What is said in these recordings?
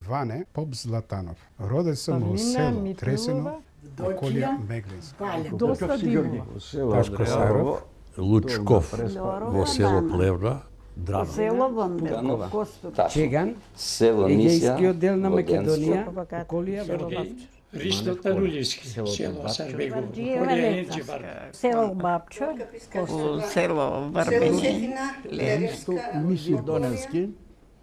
Ване Поп Златанов. Роден сам у село Тресено, околија Меглинска. Доста диво. Ташко Саров, Лучков, во село Плевна, Драна. Село Ванберкова. Чеган, Село Мисија, Егејски оддел на во Македонија, Денско. околија Сергеј Ристо Тарулиски, село Сарбегово, Село Бабчо, Село Варбење, Македонски,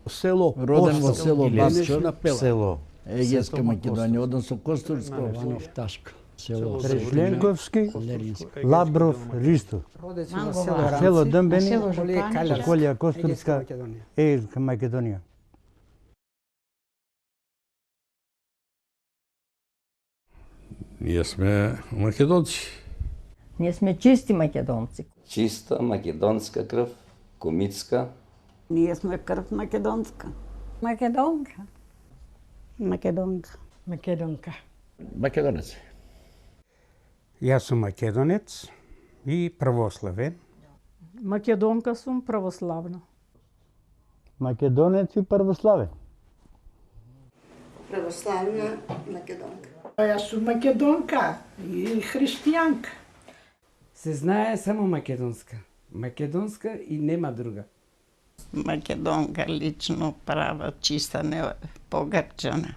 село Роден во село Бабчо, Бабчо, село Егејска Македонија, односно Костурско, Иванов Ташко, село Трешленковски, Лерински, Лабров, Ристо, роден си во село Рамци, село Дъмбени, околија Калјарска, околија Костурска, Егејска Македонија. Егејска Македонија. Ние сме македонци. Ние сме чисти македонци. Чиста македонска крв, комитска. Ние сме крв македонска. Македонка. Македонка. Македонка. Македонец. Јас сум македонец и православен. Македонка сум православна. Македонец и православен. Православна македонка. Јас сум македонка и христијанка. Се знае само македонска. Македонска и нема друга. Македонка лично права, чиста, не погрчана.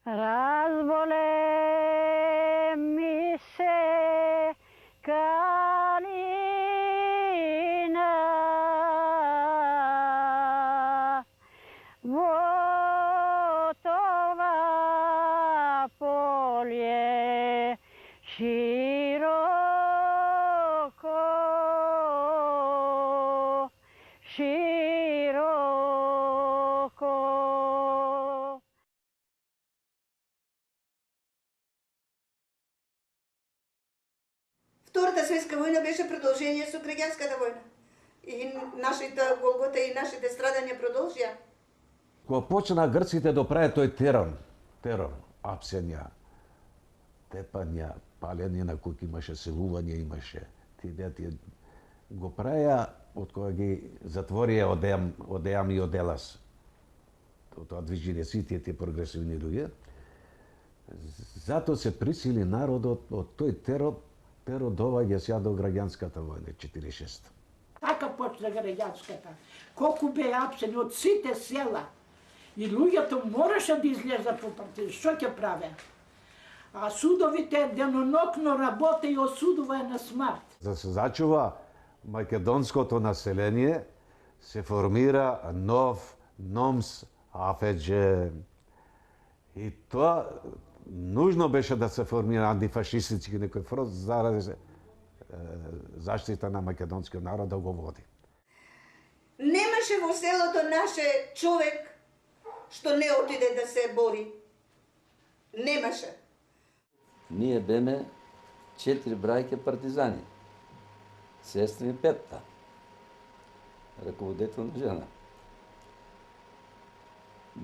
Разболе ми се калина во това поле широко, широко. Втората светска војна беше продолжение со граѓанската војна. И нашите голгота и нашите страдања продолжија. Кога почна грците да прават тој терор, апсења, тепања, палење на куќи, имаше селување, имаше тие го правеа од кога ги затворија Одеам и Оделас. Тоа движење сите тие прогресивни луѓе. Затоа се присили народот од тој терор доаѓа сега до граѓанската војна 46. Така почна граѓанската. Колку беа апсени од сите села. И луѓето мораше да излезат по пати. Што ќе праве? А судовите денонокно работе и осудува на смрт. За да се зачува македонското население, се формира нов НОМС АФДЖ. И тоа нужно беше да се формира антифашистички некој фронт заради заштита на македонскиот народ да го води. Немаше во селото наше човек што не отиде да се бори. Немаше. Ние беме 4 брајке партизани. Сестри 5-та. Раководителна жена.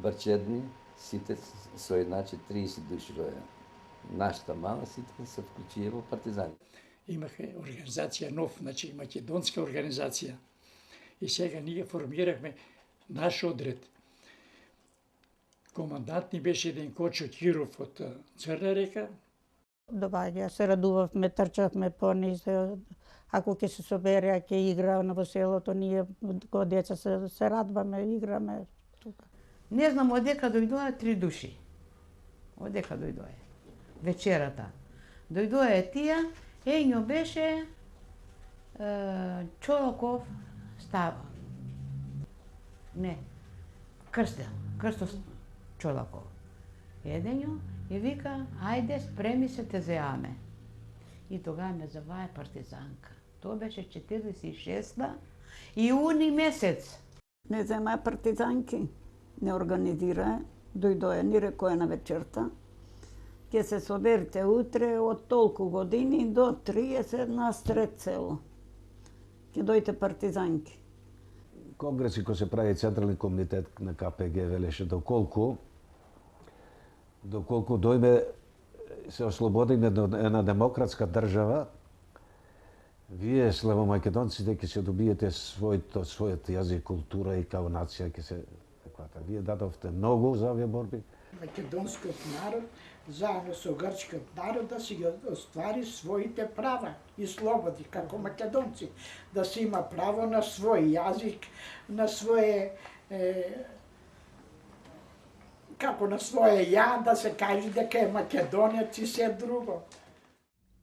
Барчедни, сите со едначе 30 души роја. Нашата мала сите се вклучија во партизани. Имахме организација нов, значи македонска организација. И сега ние формирахме наш одред. Командант ни беше еден Кочо Киров од Црна река. Доаѓа, се радувавме, трчавме по низ. Ако ќе се собере, ќе игра во селото, ние кога деца се радваме, играме тука. Не знам одека дојдоа 3 души. Одека дојдоа. Вечерата. Дојдоа тие, ењо беше Чолоков става. Не, Крсто Чолоков. Едењо и вика, ајде спреми се те зеаме. И тога ме завае партизанка. Тоа беше 46-та иуни месец. Не зема партизанки, не организира, дојдоја, ни рекоја на вечерта. Ке се соберите утре од толку години до 30 на сред село. Ке дојте партизанки. Конгреси кој се прави Централни комитет на КПГ велеше доколку дојме се ослободиме до една демократска држава, вие славомакедонците ќе се добиете својот јазик, култура и као нација ќе се таквата. Вие дадовте многу за овие борби. Македонскиот народ заедно со грчкиот народ да си ги оствари своите права и слободи како македонци, да се има право на свој јазик, на свое како на своје ја, да се каже дека е македонец и се друго.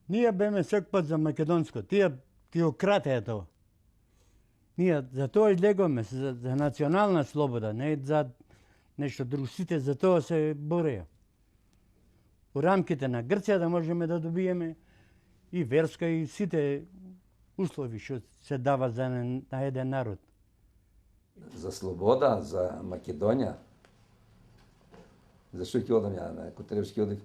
Ние беме секпат за македонско, тие ти ократеа тоа. Ние за тоа излегоме, за национална слобода, не за нешто друго. Сите за тоа се бореа. Во рамките на Грција да можеме да добиеме и верска и сите услови што се дава за на еден народ. За слобода, за Македонија, зашто ќе одам ја, ако требаш ќе одам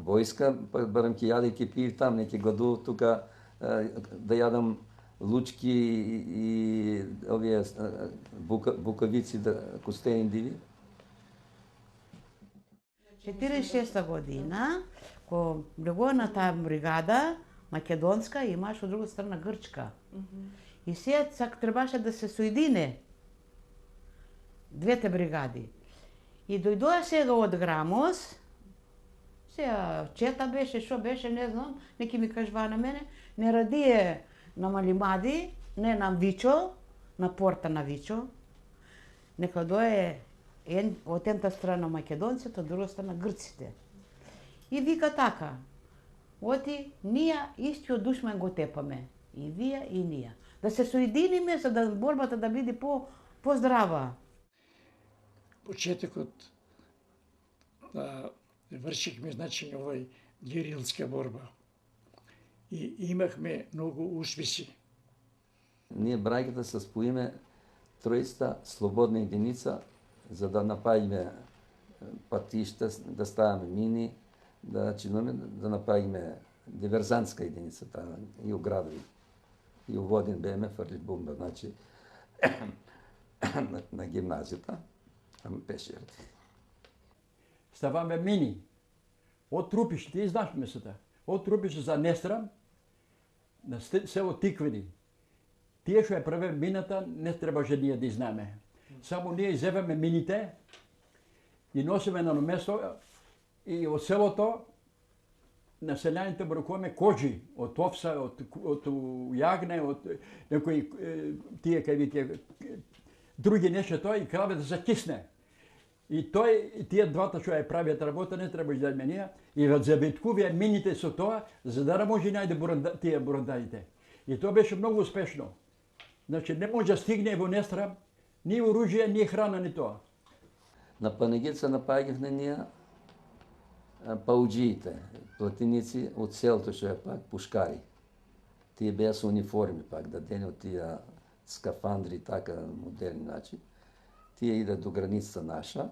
војска, барем ќе јаде и ќе пиев там, не ќе гладував тука да јадам лучки и овие букавици, костеин диви. 46 година, кога влегоа таа бригада, македонска, имаш од друга страна грчка. И сега требаше да се соедине двете бригади. И дојдоа сега од Грамос, сега чета беше, што беше, не знам, неки ми кажува на мене, не радие на Малимади, не на Вичо, на порта на Вичо, нека дое од едната страна македонците, од друга страна грците. И вика така, оти, ние истиот душман го тепаме, и вие и ние. Да се соединиме за да борбата да биде поздрава. Почетокот вршихме, значи, овој герилска борба. И имахме многу успеси. Ние браќата се споиме тројста слободна единица за да напаѓаме патишта, да ставаме мини, да чинуме, да напаѓаме диверзантска единица таа и у градови. И у Водин беме фрли бомба, значи на гимназијата, ама пешерти. Ставаме мини. Од Трупиш, ти знаеш месата, од Трупиш за Нестрам, на село Тиквини. Тие што ја праве мината, не требаше ние да знаеме. Само ние изеваме мините и носиме на место и од селото населјаните бракуваме кожи од овса, од јагне, од некои тие кај вите други нешто тоа и краве да се кисне. И тие двата што ја правиат работа не требаше да менија и забиткувија мините со тоа за да може најде тие бурандаите. И тоа беше многу успешно. Значи не може да стигне во Нестрам ни оружје, ни храна, ни тоа. На Панегица напаѓавме ние пауџиите, платиници од селото што е пак пушкари. Тие беа со униформи пак, дадени од тие скафандри, така модерни начин. Тие идат до граница наша.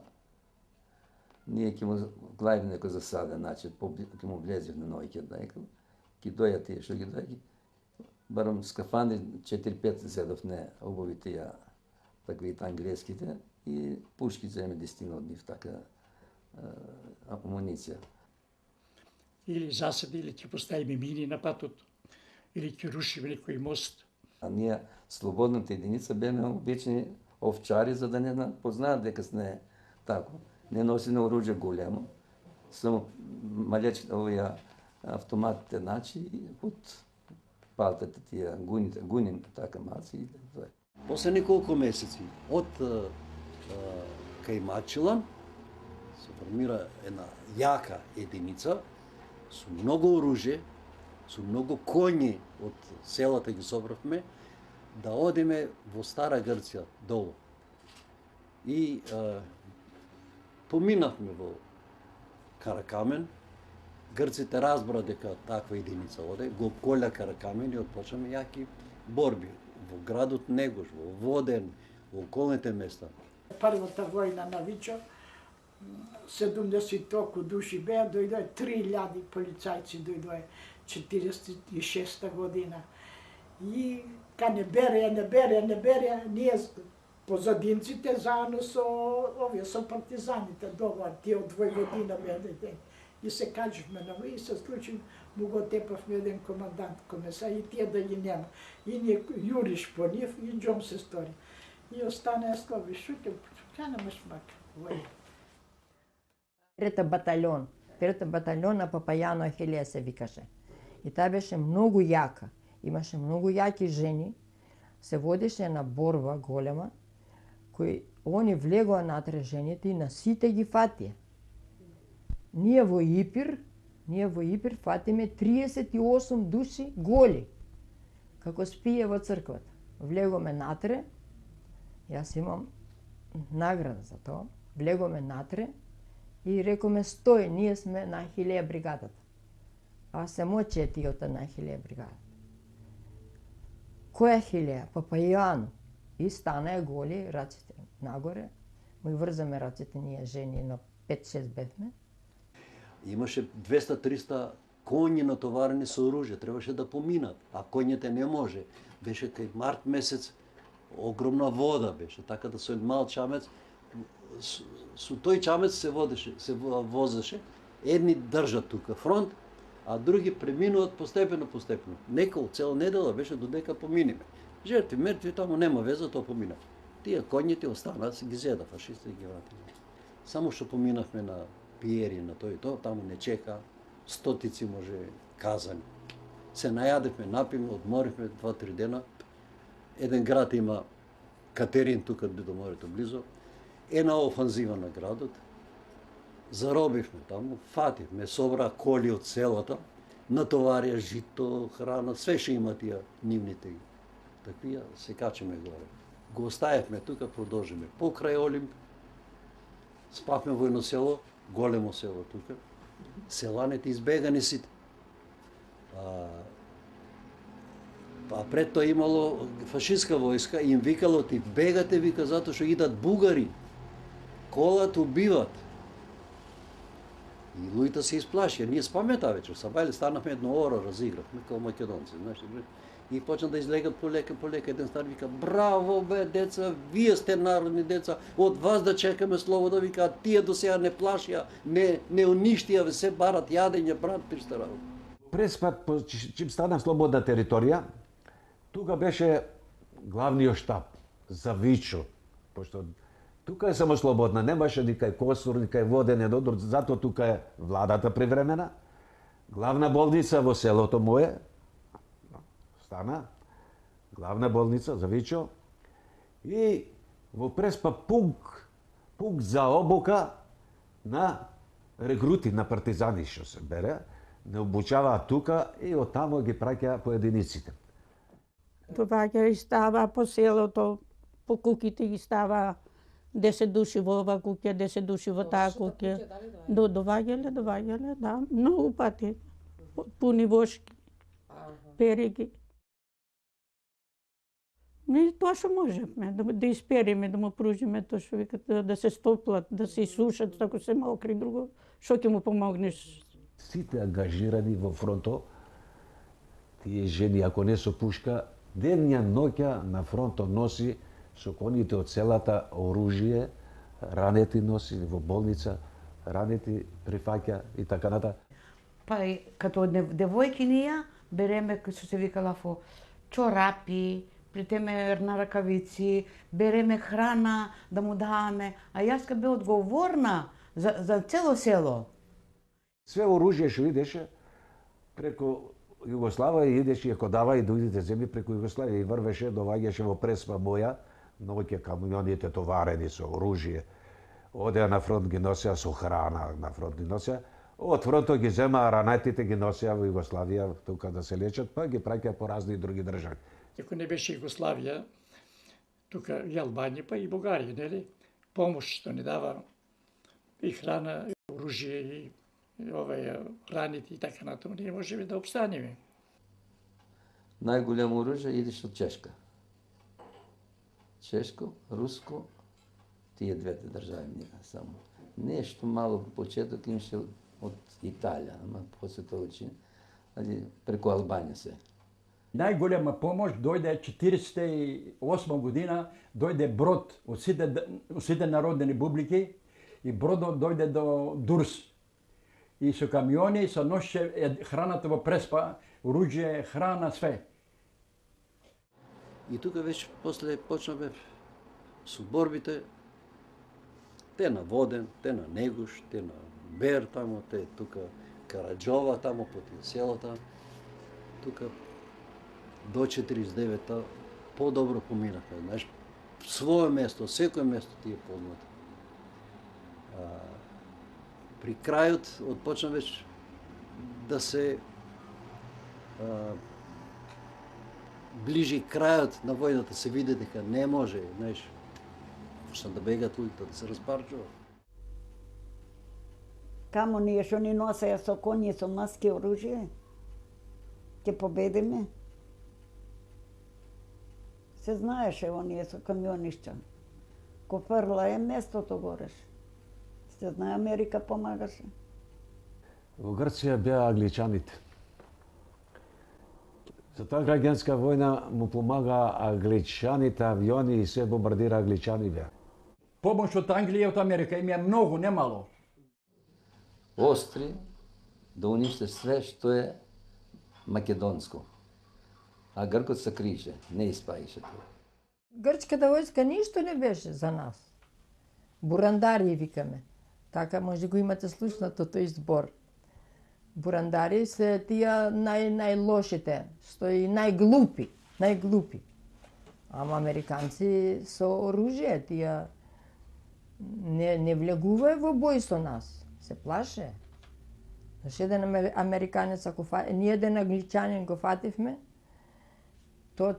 Ние ќе му главим некој засаден начин, ќе му влезем на ноги, ќе дојат тие што ги дојат. Барам скафандри 4-5 зедов не обуви тие таквите англиските и пушки вземе 10 от нив, така амуниция. Или засади, или ќе поставиме мини на патот, или ќе рушиме некој мост. А ние, слободната единица, беме обични овчари, за да не познаат дека сме тако. Не носиме оружие голямо, само малечки овие автоматите, значи, под палтата тия гунин, така малци. После неколку месеци од кај Мачилан се формира една јака единица со многу оружје, со многу коњи од селата ги собравме, да одиме во Стара Грција долу. И поминавме во Каракамен. Грците разбра дека таква единица оде, го обколја Каракамен и отпочнаме јаки борби во градот Негош, во Воден, во околните места. Првата војна на Вичо, 70 толку души беа, дојдоа 3000 полицајци, дојдоа 46 година. И ка не бере, ние позадинците заедно со овие со партизаните договор, тие од Војводина беа. И се кажувме на и се случи, му го тепавме еден командант комеса и тие да ги нема. И ние јуриш по нив и џом се стори. И остана слови шуте, ка немаш мака. Перата батальон на Папајано Ахилија се викаше. И таа беше многу јака. Имаше многу јаки жени. Се водеше една борба голема, кој они влегоа натре жените и на сите ги фатија. Ние во Ипир фатиме 38 души голи, како спие во црквата. Влегоме натре, јас имам награда за тоа, влегоме натре и рекоме стој, ние сме на Ахилија бригадата. А се моче тиота на Ахилија бригадата. Која Ахилија? Папајано. И стана голи, раците нагоре, му врзаме раците ние жени, на 5-6 бевме. Имаше 200-300 коњи натоварени со оружје, требаше да поминат, а коњите не може. Беше кај март месец, огромна вода беше, така да со еден мал чамец, со тој чамец се возеше, едни држат тука фронт, а други преминуваат постепено. Некој цела недела беше додека поминиме. Жертви, мертви, таму нема веза, тоа поминав. Тие коњите останаа, ги зеда фашисти и ги вратиле. Само што поминавме на пиери, на тој и тоа, таму не чека, стотици може казани. Се најадевме, напиме, одморивме 2-3 дена. Еден град има Катерин, тука до морето близо, една офанзива на градот. Заробивме таму, фативме, собра коли од селата, натоварија жито, храна, све ше има тие нивните. Таквија, се качиме горе. Го оставивме тука, продолжиме покрај Олимп, спавме во едно село, големо село тука. Селаните избегани сите. А пред тоа имало фашистска војска и им викало ти бегате, вика, затоа што идат бугари. Колат убиват. И луѓето се исплашија. Ние спаме таа вечер, сабајле станавме едно оро, разигравме како македонци, знаеш. И почна да излегат полека. Еден стар вика, браво бе, деца, вие сте народни деца, од вас да чекаме слобода, вика, а тие до сега не плашија, не уништија, се барат јадење, брат, тишта работа. През пат, чим стана слободна територија, тука беше главниот штаб за Вичо, пошто тука е само слободна, немаше ни кај Косур, ни кај Воден, затоа тука е владата привремена, главна болница во селото мое, стана, главна болница за Вичо, и во Преспа пункт за обука на рекрути, на партизани, што се бере, не обучаваат тука и оттамо ги праќа по единиците. Доаѓа и става по селото, по куќите ги става 10 души во ова куќа, 10 души во таа куќа. Доваѓале, да, многу пати. Пуни вошки, периги. И тоа што можевме, да испериме, да му пружиме тоа што викат, да се стоплат, да се исушат, ако се мокри друго, што ќе му помогнеш? Сите ангажирани во фронто, тие жени, ако не со пушка, денја ноќа на фронто носи со коњите од селата оружје, ранети носи во болница, ранети прифаќа и така натаму. Па и като девојкиња береме, што се викала фо чорапи, плетеме на ракавици, береме храна да му даваме, а јас бе одговорна за цело село. Све оружје што идеше преку Југославија, идеше ако дава и другите земји преку Југославија и врвеше, доваѓаше во Преспа моја, ноќе камионите товарени со оружје. Одеа на фронт ги носеа со храна, на фронт ги носеа. Од фронтот ги земаа ранетите, ги носеа во Југославија, тука да се лечат, па ги праќаа по разни други држави. Ако не беше Југославија, тука и Албанија, па и Бугарија, нели? Помош што ни дава и храна, и оружје, и раните и така натаму, ние можеме да обстанеме. Најголемо оружје идеше од Чешка. Чешко, Руско, тие двете држави само. Нешто мало по почеток имаше од Италија, ама после тоа преку Албанија се. Најголема помош дојде 48 година, дојде брод од сите народни републики и бродот дојде до Дурс. И со камиони се ноше храната во Преспа, оружје, храна, све. И тука веќе после почнавме со борбите, те на Воден, те на Негуш, те на Бер тамо, те тука Караџова тамо по тие селата. Тука до 49-та подобро поминахме. Знаеш, свое место, секој место ти е познато. При крајот отпочна веќе да се ближи крајот на војната, се види дека не може, знаеш, почна да бегат луѓето, да се распарчува. Камо ние што ни носеја со коњи, со маски, оружје, ќе победиме. Се знаеше оние со камионишча. Ко фрла е местото гореш. Се знае, Америка помагаше. Во Грција беа англичаните. За таа граѓанска војна му помага англичаните, авиони и се бомбардира англичани беа. Помош од Англија и од Америка им е многу, не мало. Остри да униште све што е македонско. А Гркот се криеше, не испаише тоа. Грчката војска ништо не беше за нас. Бурандари викаме. Така може го имате слушнато тој збор. Бурандари се тие најлошите, што и најглупи. Ама американци со оружје, тие не влегувај во бој со нас, се плаше. Зашто еден американец, ние еден англичанин го фативме, тоа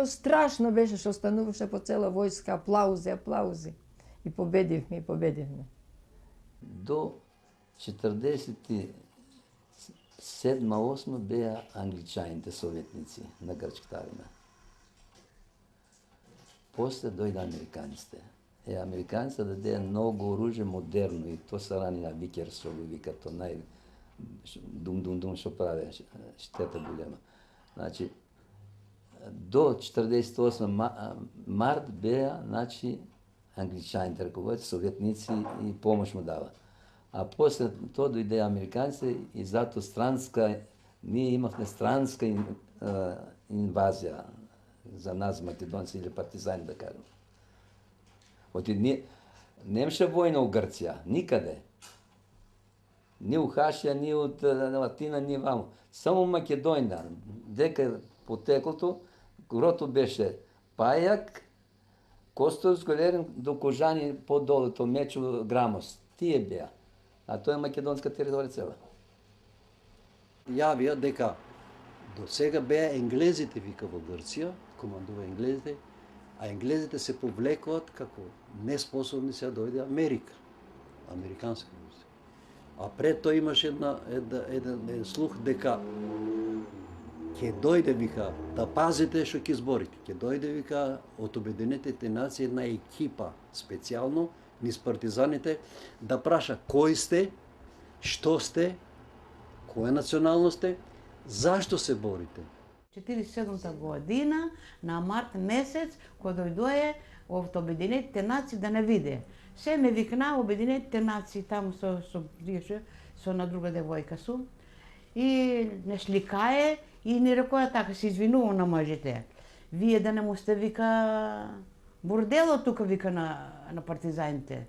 страшно беше што стануваше по цела војска, аплаузи. И победивме. До 47-8 беа англичаните советници на грчката армија. После дојде американците. Американците дадеа многу оружје модерно и тоа се рани на Викер што го вика, тоа дум што прави, штета голема. Значи, до 48 март беа, англичаните ръководят, советници и помощ му дава. А после тоа дојде американците и зато ние имавме странска инвазија за нас, македонци или партизани, да кажем. Немаше војна у Грција, никаде. Ни у Хашија, ни од Латина, ни вамо. Само Македонија, дека потеклото, грото беше Пајак, Костовс, Голерин, до Кожани, по-долу, Мечо, Грамос. Тие беа. А тоа е македонска територија цела. Јавија дека до сега беа енглезите, вика, во Грција, командува енглезите, а енглезите се повлекуваат како неспособни се да дојде Америка. Американска войска. А пред тоа имаше еден слух дека ќе дојде, вика, да пазите што ќе зборите. Ќе дојде, вика, од Обединетите нации една екипа специјално низ партизаните да праша кои сте, што сте, која националност сте, зашто се борите. 47-та година, на март месец, кога дојдоe од Обединетите нации да не виде. Се ме викна Обединетите нации таму со на друга девојка сум. И не сликае и ни рекоја така, се извинувам на мажите. Вие да не му сте вика бордело тука вика на партизаните.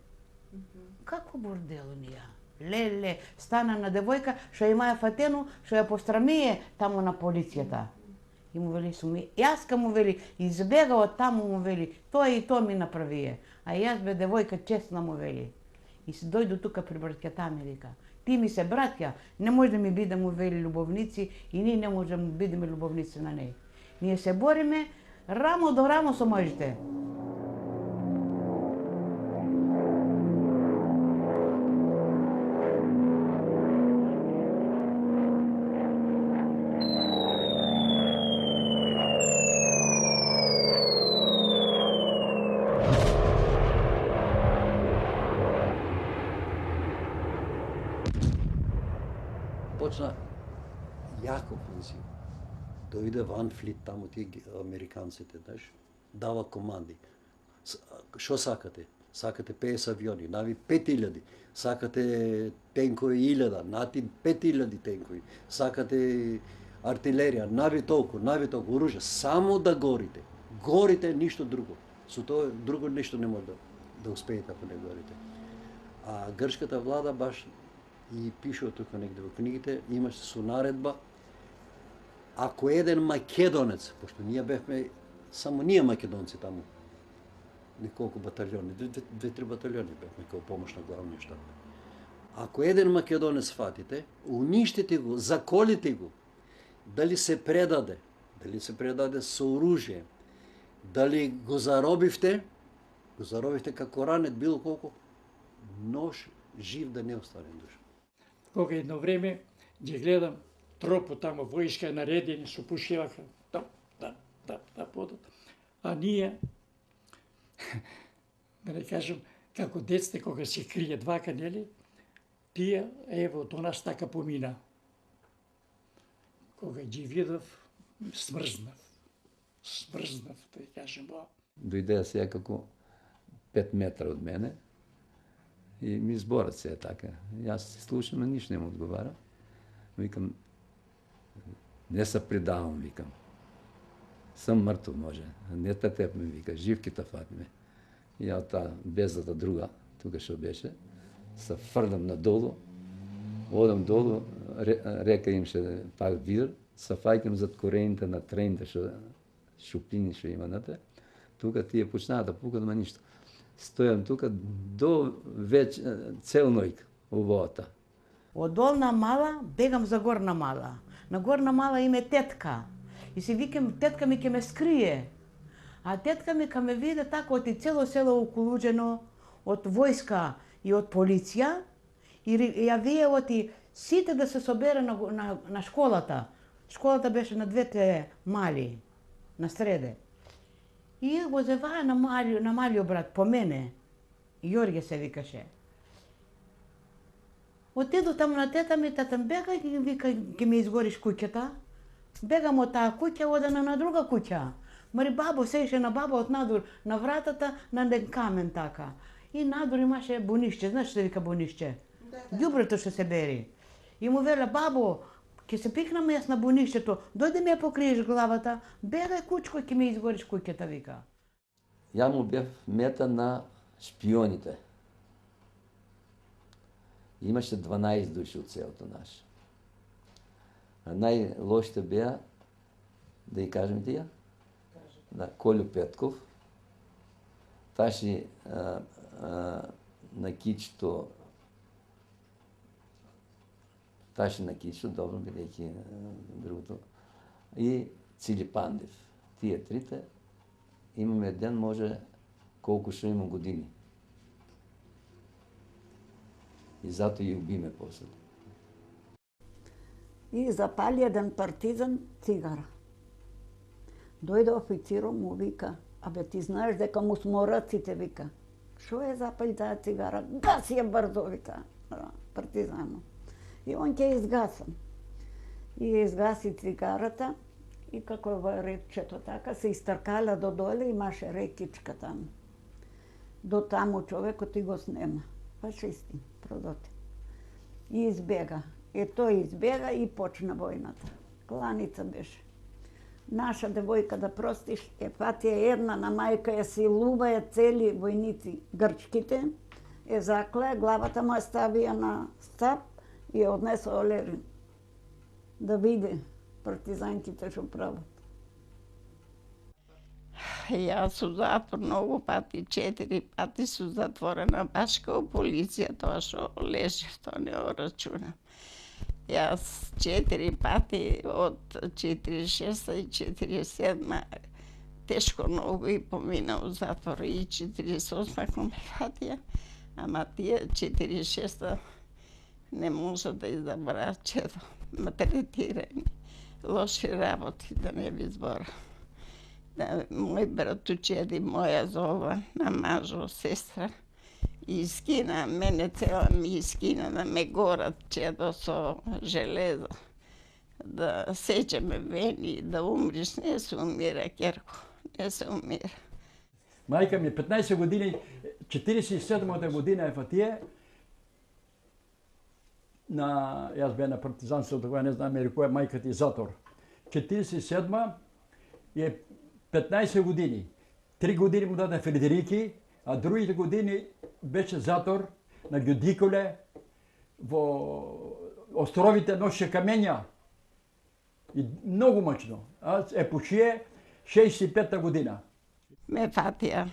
Како бордело нија? Леле, стана на девојка што имаја фатено, што ја пострамие таму на полицијата. И му вели суми, јас му вели, избега од таму му вели, тоа и тоа ми направие. А јас бе девојка честна му вели. И се дојду тука при братката ми вика. Ти ми се браќа, не може да ми биде му вели љубовници и ние не можеме да бидеме љубовници на неј. Ние се бориме рамо до рамо со мажите. Почна јако офензив. Дојде Ван Флит таму, тие американците, знаеш, дава команди. Што сакате? Сакате 50 авиони, нави 5000. Сакате тенкови 1000, нати 5000 тенкови. Сакате артилерија, нави толку, оружје, само да горите. Горите, ништо друго. Со тоа друго нешто не може да успеете ако не горите. А грчката влада баш и пишува тука негде во книгите, имаше со наредба, ако еден македонец, пошто ние бевме, само ние македонци таму, неколку батальони, 2-3 батальони бевме као помош на главниот штаб. Ако еден македонец фатите, уништите го, заколите го, дали се предаде со оружје, дали го заробивте како ранет, било колку, нож жив да не остане душа. Кога едно време ги гледам тропо тамо, војска наредени, со пушеваха, подат. А ние, да не кажем, како децте, кога се кријат вака, нели, тие, ево, до нас така помина. Кога ги видов, смрзнав, да кажем. Дојде сега како 5 метра од мене, и ми зборат се така. Јас се слушам, но ништо не му одговара. Викам, не се предавам, викам. Сам мртов може. Не те теб ми вика, живките фатиме. И ја таа безата друга, тука што беше, се фрлам надолу, одам долу, река имаше пак вир, се фаќам зад корените на трените, што шупини што има нате. Тука тие почнаа да пукат, ма ништо. Стојам тука до цел ноќ во водата. Од Долна Мала бегам за Горна Мала. На Горна Мала име тетка. И си викам, тетка ми ќе ме скрие. А тетка ми ка ме виде така оти цело село околуđено од војска и од полиција. И ја вие оти сите да се собере на школата. Школата беше на 2 мали, на среде. И го зеваа на малиот брат, по мене, Јорге се викаше. Отиду таму на тета ми, бегај и вика, ќе ми изгориш куќата. Бегам од таа куќа, одам на друга куќа. Мари бабо, сееше на баба од надур, на вратата, на еден камен така. И надур имаше бунишче, знаеш што се вика бунишче? Ѓубрето што се бери. И му веле, бабо, ќе се пикнам јас на бунишчето, дојде ми ја покриеш главата, бегај кучко, ќе ми изгориш куќата, вика. Ја му бев мета на шпионите. Имаше 12 души од селото наше. А најлошите беа, да ја кажем тие, да, Колјо Петков, Таши на Кичто, добро бидејќи другото, и Цили Пандев. Тие трите, имаме ден, може колку што има години. И затоа ја убиме после. И запали еден партизан цигара. Дојде официром, му вика, абе ти знаеш дека му смораците, вика. Шо е запали таа цигара? Гаси ја брзо, вика, партизано. И он ќе изгасам. И изгаси цигарата И како во речето така, се истркала до доле, имаше рекичка таму. До таму човекот и го снема. Фашисти, продоти. И избега. Тој избега и почна војната. Кланица беше. Наша девојка, да простиш, Ефатија една на мајка ја силува цели војници грчките, закле, главата му ја ставија на стап и ја однесе Олерин. Да види партизанките што прават. Јас су затвор многу пати, 4 пати су затворена, баш као полиција, тоа што лежев, тоа не го рачунам. Јас 4 пати од 46 и 47 тешко многу и помина у затвор и 48 кон Ефатија, ама тие 46 не може да забрават, чедо, третирани, лоши работи, да не ви збора. Мој братучеди, моја зова, на мажо, сестра, и скина, мене цела ми скина да ме горат, чедо со железо, да сечеме вени, да умриш, не се умира, Керко, не се умира. Мајка ми 15 години, 47-та година Ефатија, јас беа на партизанството, кога не знам која мајка ти затвор. 47-ма е 15 години. 3 години му даде Фредерики, а другите години беше затвор на Ѓудиколе, во островите ноше камења. И многу мъчно. Аз пушие 65-та година. Ефатија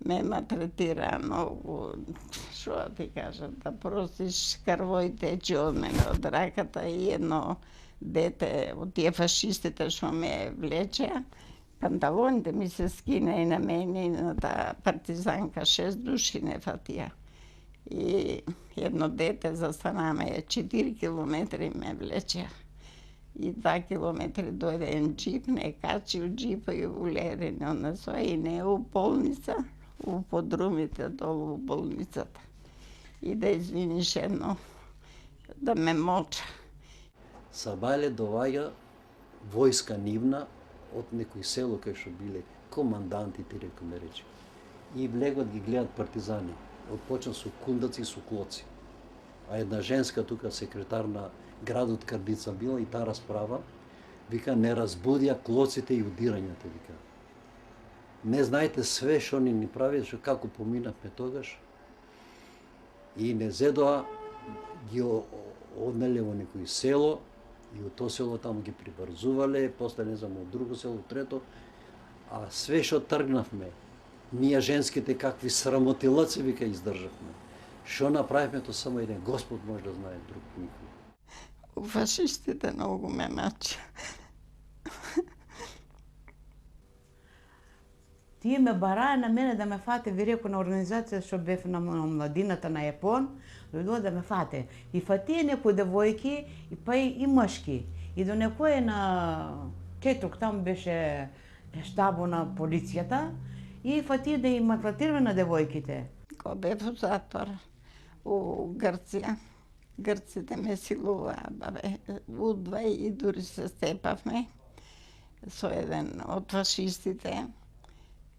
ме малтретира многу, што ти кажа, да простиш, крвој тече од мене од раката и едно дете од тие фашистите што ме влечеа, панталоните ми се скина и на мене и на таа партизанка, 6 души на Ефатија. И едно дете застанаме 4 километри ме влечеа. И 2 километри дојде еден джип, не качи у джипа и улери не однесоа и не у болница, у подрумите долу у болницата. И да извиниш едно, да ме моча. Сабајле доаѓа војска нивна од некој село кај што биле команданти, реко ме рече. И влегат ги гледат партизани. Отпочна со кундаци и со клоци. А една женска тука секретар на градот Кардица била и таа расправа, вика, не разбудија клоците и удирањата, вика. Не знаете све што ни прави, што како поминавме тогаш. И не зедоа, ги однеле во некој село, и од тоа село таму ги прибрзувале, после не знам од друго село, трето, а све што тргнавме, ние женските какви срамотилаци, вика, издржавме. Што направивме, то само еден Господ може да знае, друг никој. Фашистите многу ме мача. Тие ме бараа на мене да ме фате, ви реко, на организација што бев на младината на Јапон, дојдоа да ме фате. И фатија некои девојки, и па и мъжки. И до некој на Четрук, там беше штабо на полицијата, и фатија да им малтретира на девојките. Кога бев у затвор, у Грција, грците ме силуваа, бабе, удва и дури се степавме со еден од фашистите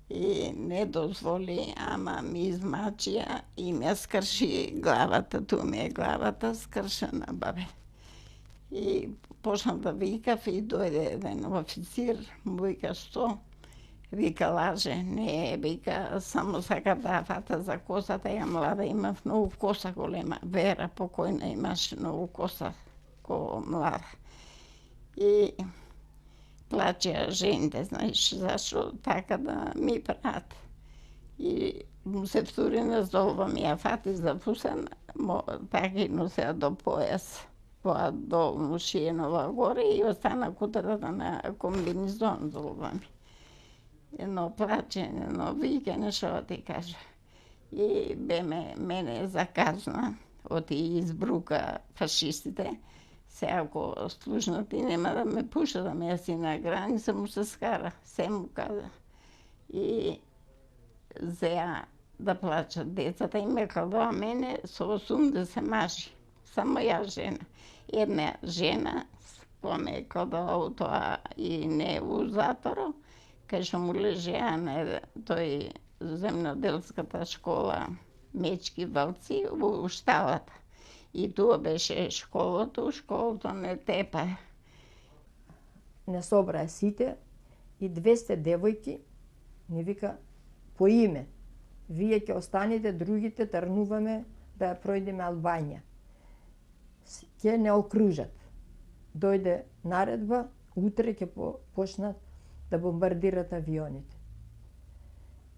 и не дозволи, ама ми измачија и ме скрши главата, ту ми е главата скршена, бабе. И почнав да викав и дојде еден официр, му вика, што? Вика, лаже, не, вика, само сака да фата за косата, ја млада имав многу коса голема, Вера покојна имаше многу коса ко млада. И плачеа жените, знаеш, зашо така да ми прават. И му се втури на золба ми ја фати за пусен, така и носеа до појас, долу шиенова горе и остана кутарата на комбинизон золба ми. Едно плачење, едно викање, што ти кажа. И мене заказна, оти избрука фашистите. Се ако слушнати нема да ме пуша, да ме си на граница, му се скара, се му каза. И зеа да плачат децата и ме кладоа мене со 80 мажи. Само ја жена. Една жена помеко до аутоа и не у заторо, кај што му лежеа на тој земноделската школа Мечки Валци у шталата. И тоа беше школото не тепа. Не собраа сите и 200 девојки ни вика по име. Вие ќе останете, другите тргнуваме да ја пројдеме Албанија. Ќе не окружат. Дојде наредба, утре ќе почнат да бомбардират авионите.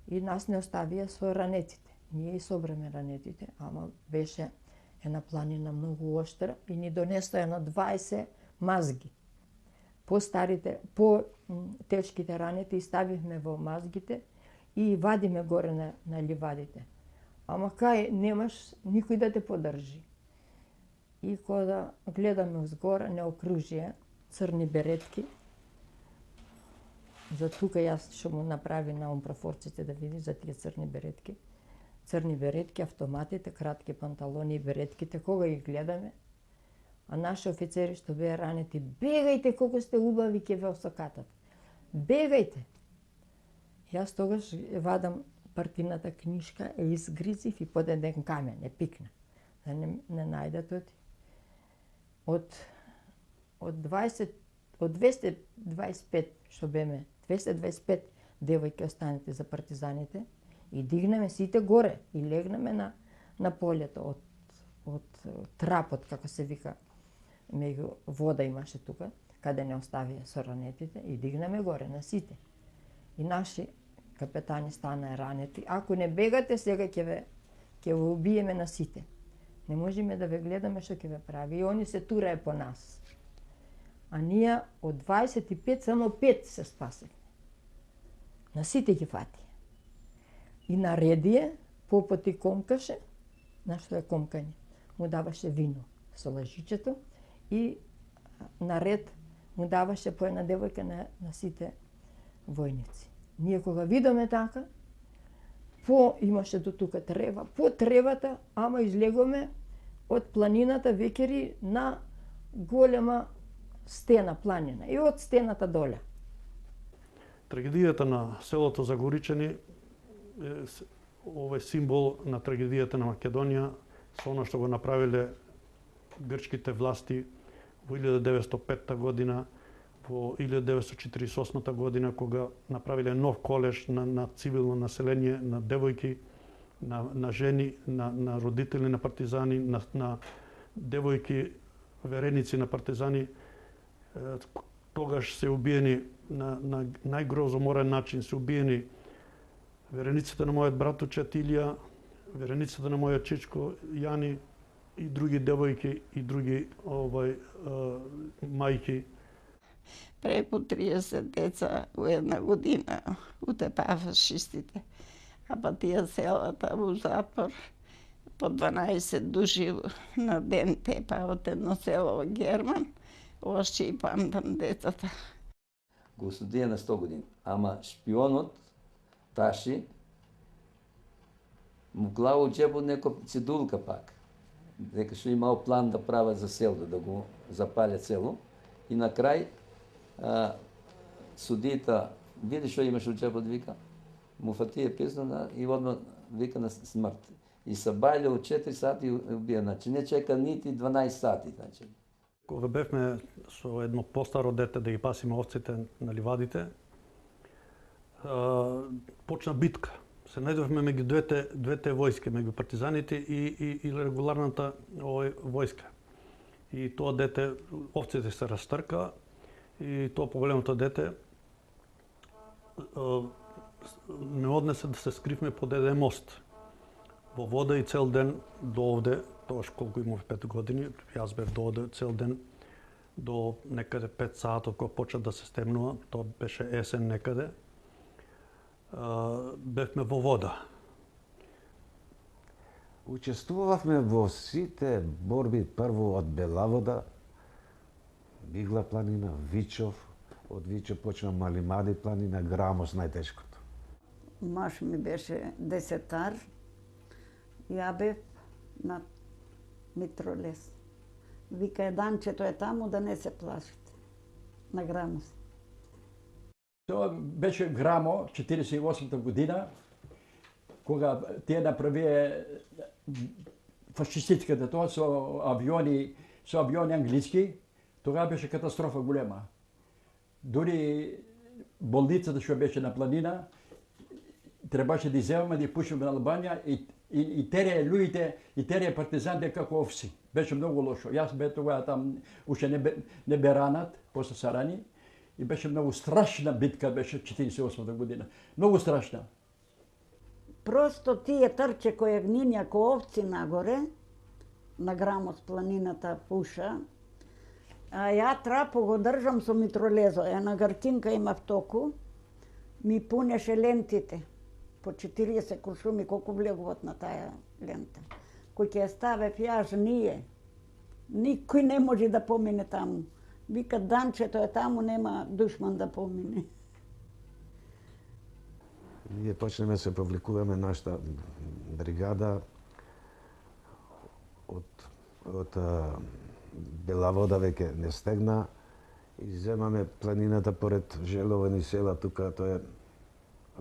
И нас не оставија со ранетите. Ние и собраме ранетите, ама беше една планина многу оштра и ни донесоа на 20 мазги. По-тешките ранети ставивме во мазгите и вадиме горе на ливадите. Ама кај немаш никој да те подржи. И кога гледаме згора, не окружие, црни беретки. За тука јас што му направи на умпрафорците да види за тие црни беретки. Црни беретки, автоматите, кратки панталони и беретките, кога ги гледаме, а наши офицери што беа ранети, бегајте колку сте убави, ќе ве осакатат. Бегајте! Јас тогаш вадам партината книжка, изгризив и под еден камен, пикна. Да не најдат оти. Од 225 што беме, 225 девојки останете за партизаните и дигнеме сите горе и легнеме на полето од трапот, како се вика, меѓу вода имаше тука, каде не оставија со ранетите и дигнеме горе на сите. И наши капетани стана ранети. Ако не бегате, сега ќе ве убиеме на сите. Не можеме да ве гледаме што ќе ве прави. И они се турае по нас. А ние од 25 само 5 се спасивме. На сите ги фати. И наредие, попоти комкаше, на што е комкање, му даваше вино со лажичето и наред му даваше по една девојка на сите војници. Ние кога видиме така, имаше до тука трева, по тревата, ама излегоме од планината векери на голема стена планина и од стената доле. Трагедијата на селото Загоричани е овој символ на трагедијата на Македонија со оно што го направиле грчките власти во 1905 година, во 1948 година, кога направиле нов колеж на цивилно население, на девојки, на жени, на родители на партизани, на девојки вереници на партизани. Тогаш се убиени на најгрозоморен начин, се убиени верениците на мојот братуче Илија, верениците на мојот чичко Јани и други девојки и други мајки. Преку 30 деца у една година утепаа фашистите, а па тие селата во затвор по 12 души на ден тепа од едно село во Герман. Още и памтам децата. Го осудија на 100 години. Ама шпионот, Таши, му глава од джебот некоја цедулка пак. Дека што имал план да прават за село, да го запалят село. И на крај, судијата, види што имаш од джебот, вика, му фатија песна и одма вика на смрт. И се бајле од 4 сати и убија. Значи не чека нити 12 сати. Значи. Кога бевме со едно постаро дете да ги пасиме овците на ливадите, почна битка. Се најдовме меѓу двете војски, меѓу партизаните и регуларната војска. И тоа дете, овците се растрка и тоа поголемото дете не однесе да се скривме под еден мост. Во вода и цел ден до овде, тогаш колку имав 5 години, јас бев до овде цел ден до некаде 5 саат кога почна да се стемнува, тоа беше есен некаде. Бевме во вода. Учествувавме во сите борби, прво од Белавода, Бигла планина, Вичов, од Вичов почна Малимади планина, Грамос најтешкото. Маш ми беше десетар, ја бев на Митролес. Вика, Данчето е таму, да не се плашите. на Грамос. Тоа беше Грамо, 48-та година, кога тие направија фашистичката тоа со авиони англиски, тогава беше катастрофа голема. Дури болницата што беше на планина, требаше да изземаме, да ја пушиме на Албанија и терее луѓите, и терее партизаните како овси. Беше многу лошо. Јас бе тогава там, уште не бе ранат, после Сарани, и беше многу страшна битка, беше 48 година. Многу страшна. Просто тие трче кои гнинја ко овци нагоре, на Грамос планината пуша, а ја трапо го држам со митролезо. Една гртинка имав току, ми пунеше лентите. По 40 куршуми, колку влегуват на тая лента. Кој ќе ја ставев јас ние, никој не може да помине таму. Вика, Данчето е таму, нема душман да помине. Ние почнеме се повлекуваме нашата бригада од Бела Вода веќе не стегна и земаме планината поред Желовани села, тука тоа е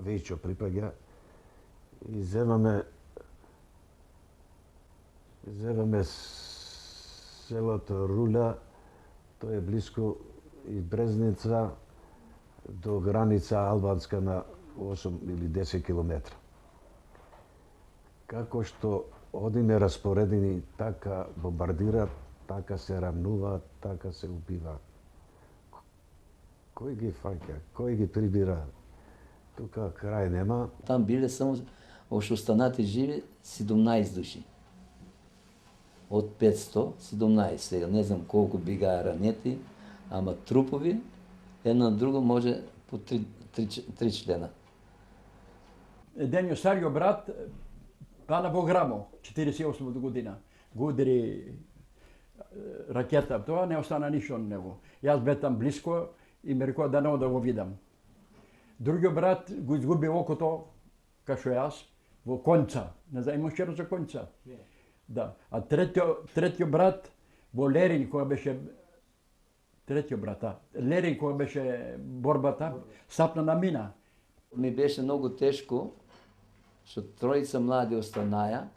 Вејчо припаѓа, и земаме селото Руля, тоа е близко и Брезница до граница албанска на 8 или 10 километра. Како што одиме распоредени, така бомбардираат, така се рамнуваат, така се убива. Кој ги фаќа, кој ги прибира? Тука крај нема. Там биле само още останати живи 17 души. Од 500, 17. Сега не знам колку бегаа ранети, ама трупови, едно на друго може по 3 члена. Еден стариот брат пана во Грамо, 48 година. Го удари ракета, тоа не остана ништо од него. Јас бе там близко и ме рекоа да не да го видам. Другиот брат го изгуби окото, кашо јас, во Конца. Не знам, имаш за Конца? Да. А третиот брат во Лерин, кога беше третиот брат, Лерин кога беше борбата, сапна на мина. Ми беше многу тешко, што тројца млади останаја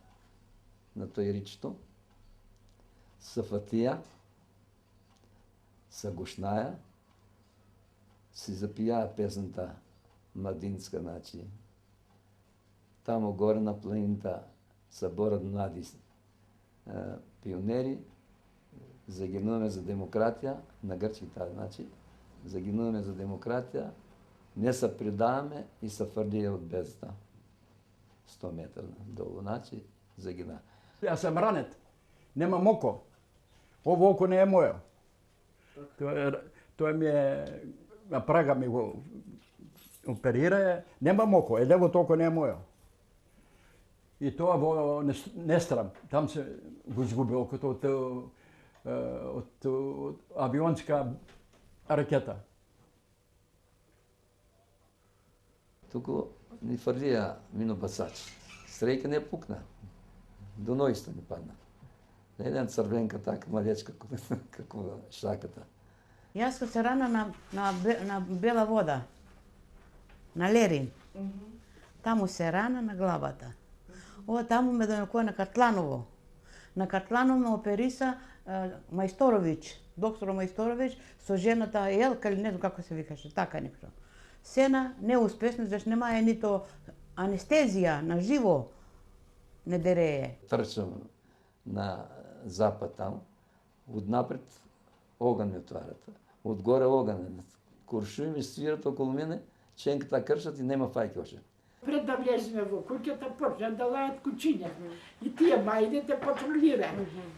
на тој ричто, са Фатија, са Гушнаја, си запијаа песната младинска, значи. Тамо горе на планината са борат млади пионери, загинуваме за демократија, на грчките, значи, загинуваме за демократија, не се предаваме и се фрлија од бездна. 100 метра долу, значи, загина. Јас сам ранет, немам око. Ово око не е мојо. Тоа ми е, на Прага ми го оперира, немам око, левото око не е мојо. И тоа во Нестрам, там се го изгуби окото од авионска ракета. Туку ни фрлија минобасач. Среќа не пукна. До нојста ни падна. Еден црвенка така малечка како шаката. Јас кога се рана на Бела Вода, на Лерин. Таму се рана на главата. Ова таму ме донекоја на Катланово. На Катланово ме опериса Мајсторовиќ, доктор Мајсторовиќ, со жената Елка или не знам како се викаше, така нешто. Сена неуспешно, зашто немаја нито анестезија на живо не дерее. Трчам на запад таму, однапред оган ме отварат. Одгоре оган, куршуми ми свират околу мене, ченката кршат и нема фајки още. Пред да влеземе во куќата, почна да лајат кучиња. И тие мајдите патрулира.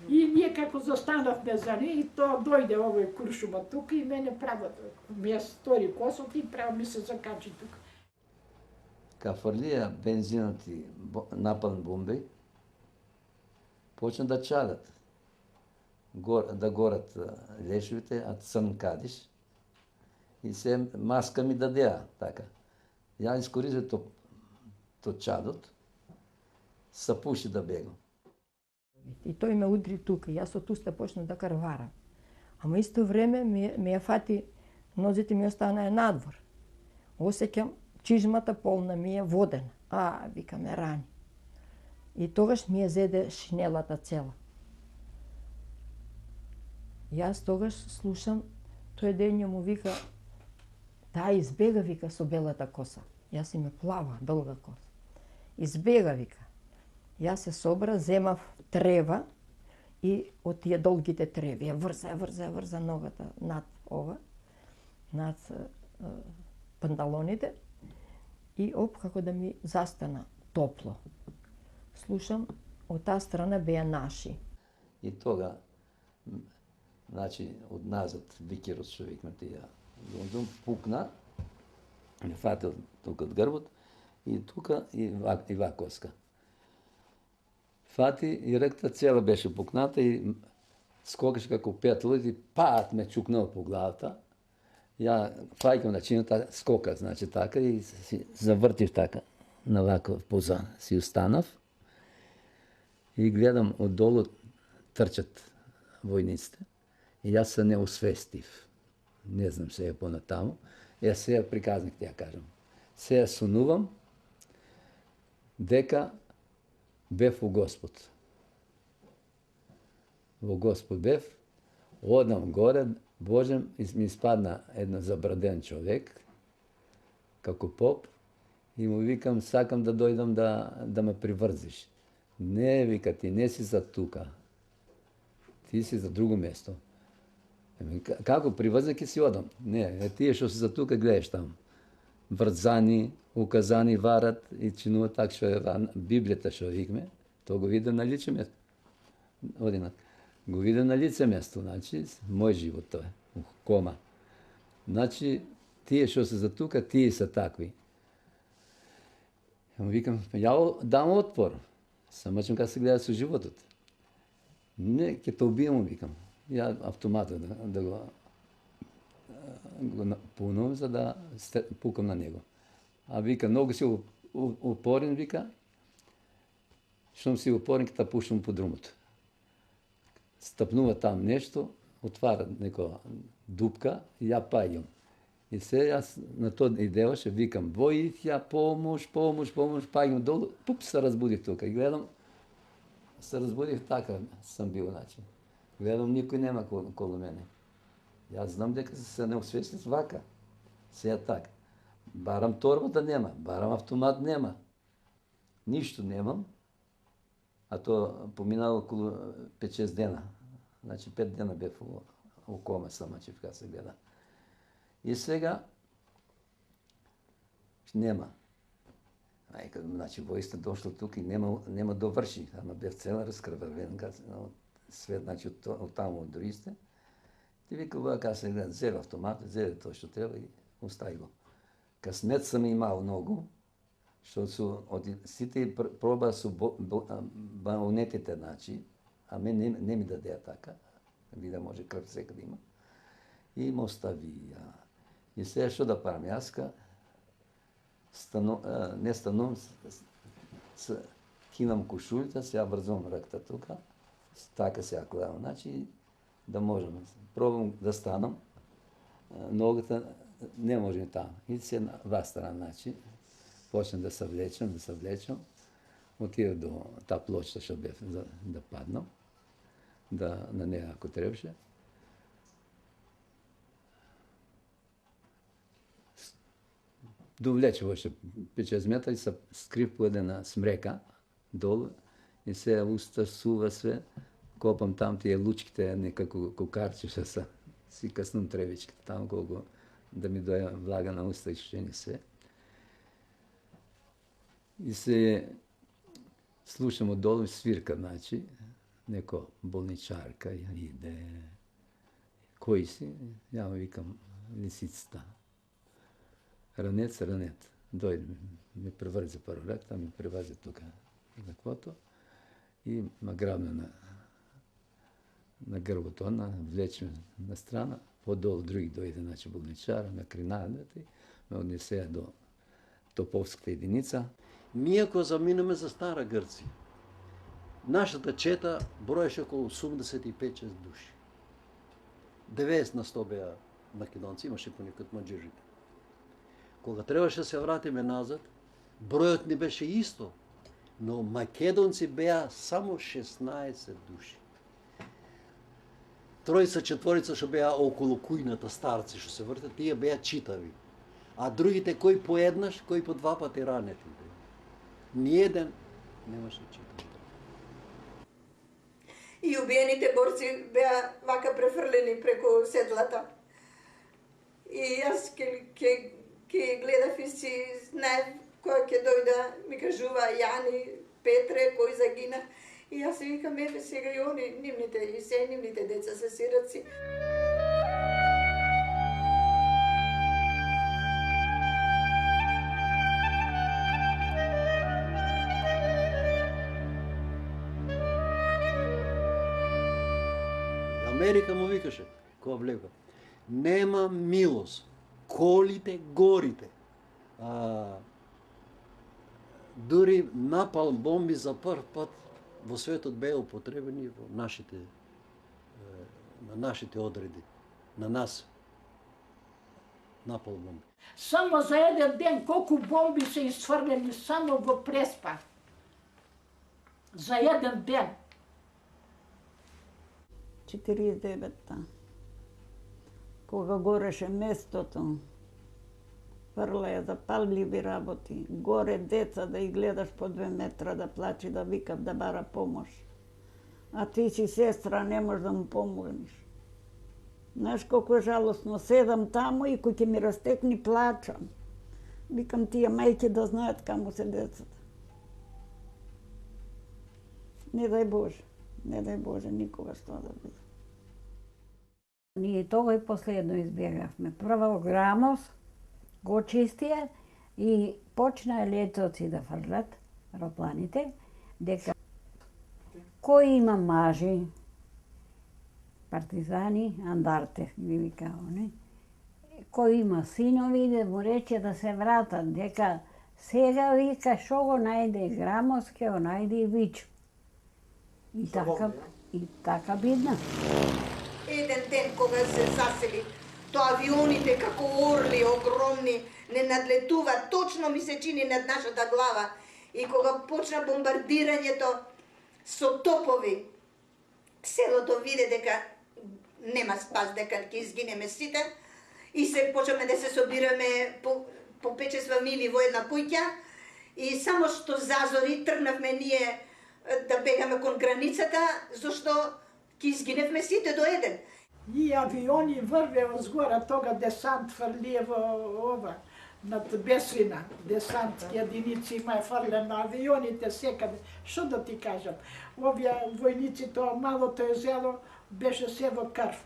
И ние како застанавме за не, и тоа дојде овој куршума тука и мене право ми ја стори косот и право ми се закачи тука. Ка фрлија бензинот и напален бомби, почна да чадат. Да горат лешовите, а црн кадиш. И се маска ми дадеа, така. Ја искористив то чадот, се пуши да бегам. И тој ме удри тука, јас од уста почнав да карварам. Ама исто време ме ја фати Нозите ми останаа надвор. Осеќам чижмата полна ми е водена. Вика ме рани. И тогаш ми ја зеде шинелата цела. Јас тогаш слушам, тој дење му вика, таа избега, вика, со белата коса. Јас име плава, долга коса. Избега, вика. Јас се собра, земав трева и од тие долгите треви, ја врза ногата над ова, над панталоните и како да ми застана топло. Слушам, од таа страна беа наши. И тога, значи, од назад викерот што викме тие, пукна, ме фатил тука од грбот и тука и коска. Фати и ректа цела беше пукната и скокаше како петло и пат ме чукнал по главата. Ја фајкам начината, скока, значи така, и си завртив така, на вако поза си останав. И гледам оддолу трчат војниците. И јас се не освестив. Не знам се понатаму. Ја сега приказник ти ја кажам. Сега сонувам дека бев во Господ. Во Господ бев, одам горе, Божем, ми испадна едно забраден човек, како поп, и му викам, сакам да дојдам да ме приврзиш. Не, вика, ти не си за тука. Ти си за друго место. Како приврза ќе си одам? Не, тие што си за тука, гледаш там. Врзани, указани варат и чинуваат така што е Библијата што викме, то го видам на лице место. Одинак. Го видам на лице место, значи, мој живот тоа е, кома. Значи, тие што се за тука, тие се такви. Викам, ја дам отпор. Само че кога се гледа со животот. Не, ќе те убијам, викам. Ја автоматот да го пунувам за да пукам на него. А вика, многу си упорен, вика. Штом си упорен, ќе те пуштам по друмото. Стапнува там нешто, отвара некоја дупка и ја паѓам. И се јас на тоа идеаше, викам, војќа, помош, паѓам долу, пуп, се разбудив тука и гледам, се разбудив така сам бил, значи. Гледам, никој нема околу мене. Јас знам дека се не освестив вака. Сеја така. Барам торбата нема, барам автомат нема. Ништо немам. А то поминало околу 5-6 дена. Значи 5 дена бев во кома сама, че така се гледа. И сега нема. Значи војста дошла тука и нема доврши. Ама бев цела раскрвавен, свет, значи од таму од другите. Ти вика, кога се гледа, зеде автомат, зеде тоа што треба и остави го. Късмет съм имал много, защото от сите проба со балонетите, значи, а мен не ми даде така, вида може кръв сега да има. И ме остави. И сега що да правим? Јаска не станувам, кинам кошулите, сега врзвам ръкта тука, така сега гледам, значи да можем. Пробвам да станам, ногата не може там. И се на вас страна, значи, почнем да се влечем, отида до та плоча, што бев да паднам, на нея ако трябваше. Довлече още 5-6 метра и се скрив по една смрека долу и се уста сува све, копам там тие лучките, некако кокарче што са, си къснам тревичките там, колко да ми доја влага на уста и шени све. И се слушам отдолу и свирка, значи, неко болничарка иде. Кој си? Ја му викам, лисицата. Ранец. Дојде, ми преврзе първо ракта, ми превазе тука за квото и ма грабна на грбото, влече на страна, подолу други дојде, значи болничара, ме кринадат и ме однесе до Топовската единица. Ние ако заминеме за Стара Гърция, нашата чета броеше около 85-6 души. 90% беа македонци, имаше понекад маđeрите. Кога требаше да се вратиме назад, бројот не беше исто, но македонци беа само 16 души. Тројца, четворица што беа околу кујната старци што се вртат, тие беа читави. А другите кој по еднаш, кој по два пати ранети беа. Ниеден немаше читави. И убиените борци беа вака префрлени преку седлата. И јас ке гледав и си знаев кој ќе дојда, ми кажува Јани, Петре, кој загина. И јас си викам, еве сега и они, нивните и се, нивните деца се сираци. Америка му викаше, кога влега, нема милост, колите горите. Дури напал бомби за прв пат во светот беа употребени во нашите, на нашите одреди, на нас. Напал бомби. Само за еден ден колку бомби се изфрлени само во Преспа. За еден ден. 49-та. Кога гореше местото, фрлеја запалливи работи, горе деца да ги гледаш по 2 метра да плачи, да викав, да бара помош. А ти си сестра, не можеш да му помогнеш. Знаеш колко е жалостно, седам таму и кој ќе ми растекни плачам. Викам, тие мајки да знаат каму се децата. Не дај Боже, никогаш тоа да биде. Ние тогаш последно избегавме. Прво Грамос го чистија и почнаа летоци да фрлат аеропланите, дека кој има мажи, партизани, андарте, ги вика они, кој има синови, да му рече да се вратат, дека сега вика шо го најде Грамос, ке го најде и Вичо. И така бидна. Еден ден кога се засели, тоа авионите како орли огромни не надлетуваат, точно ми се чини над нашата глава. И кога почна бомбардирањето со топови, селото виде дека нема спас, дека ќе изгинеме сите, и се почнеме да се собираме по 5-6 фамилии во една куќа, и само што зазори тргнавме ние да бегаме кон границата, зашто ќе изгиневме сите до еден. И авиони врвеа згора, тога десант фрлие во ова, над Бесвина, десантски единици има фрлен на авионите секаде. Што да ти кажам, овие војници, тоа малото езеро беше се во крв.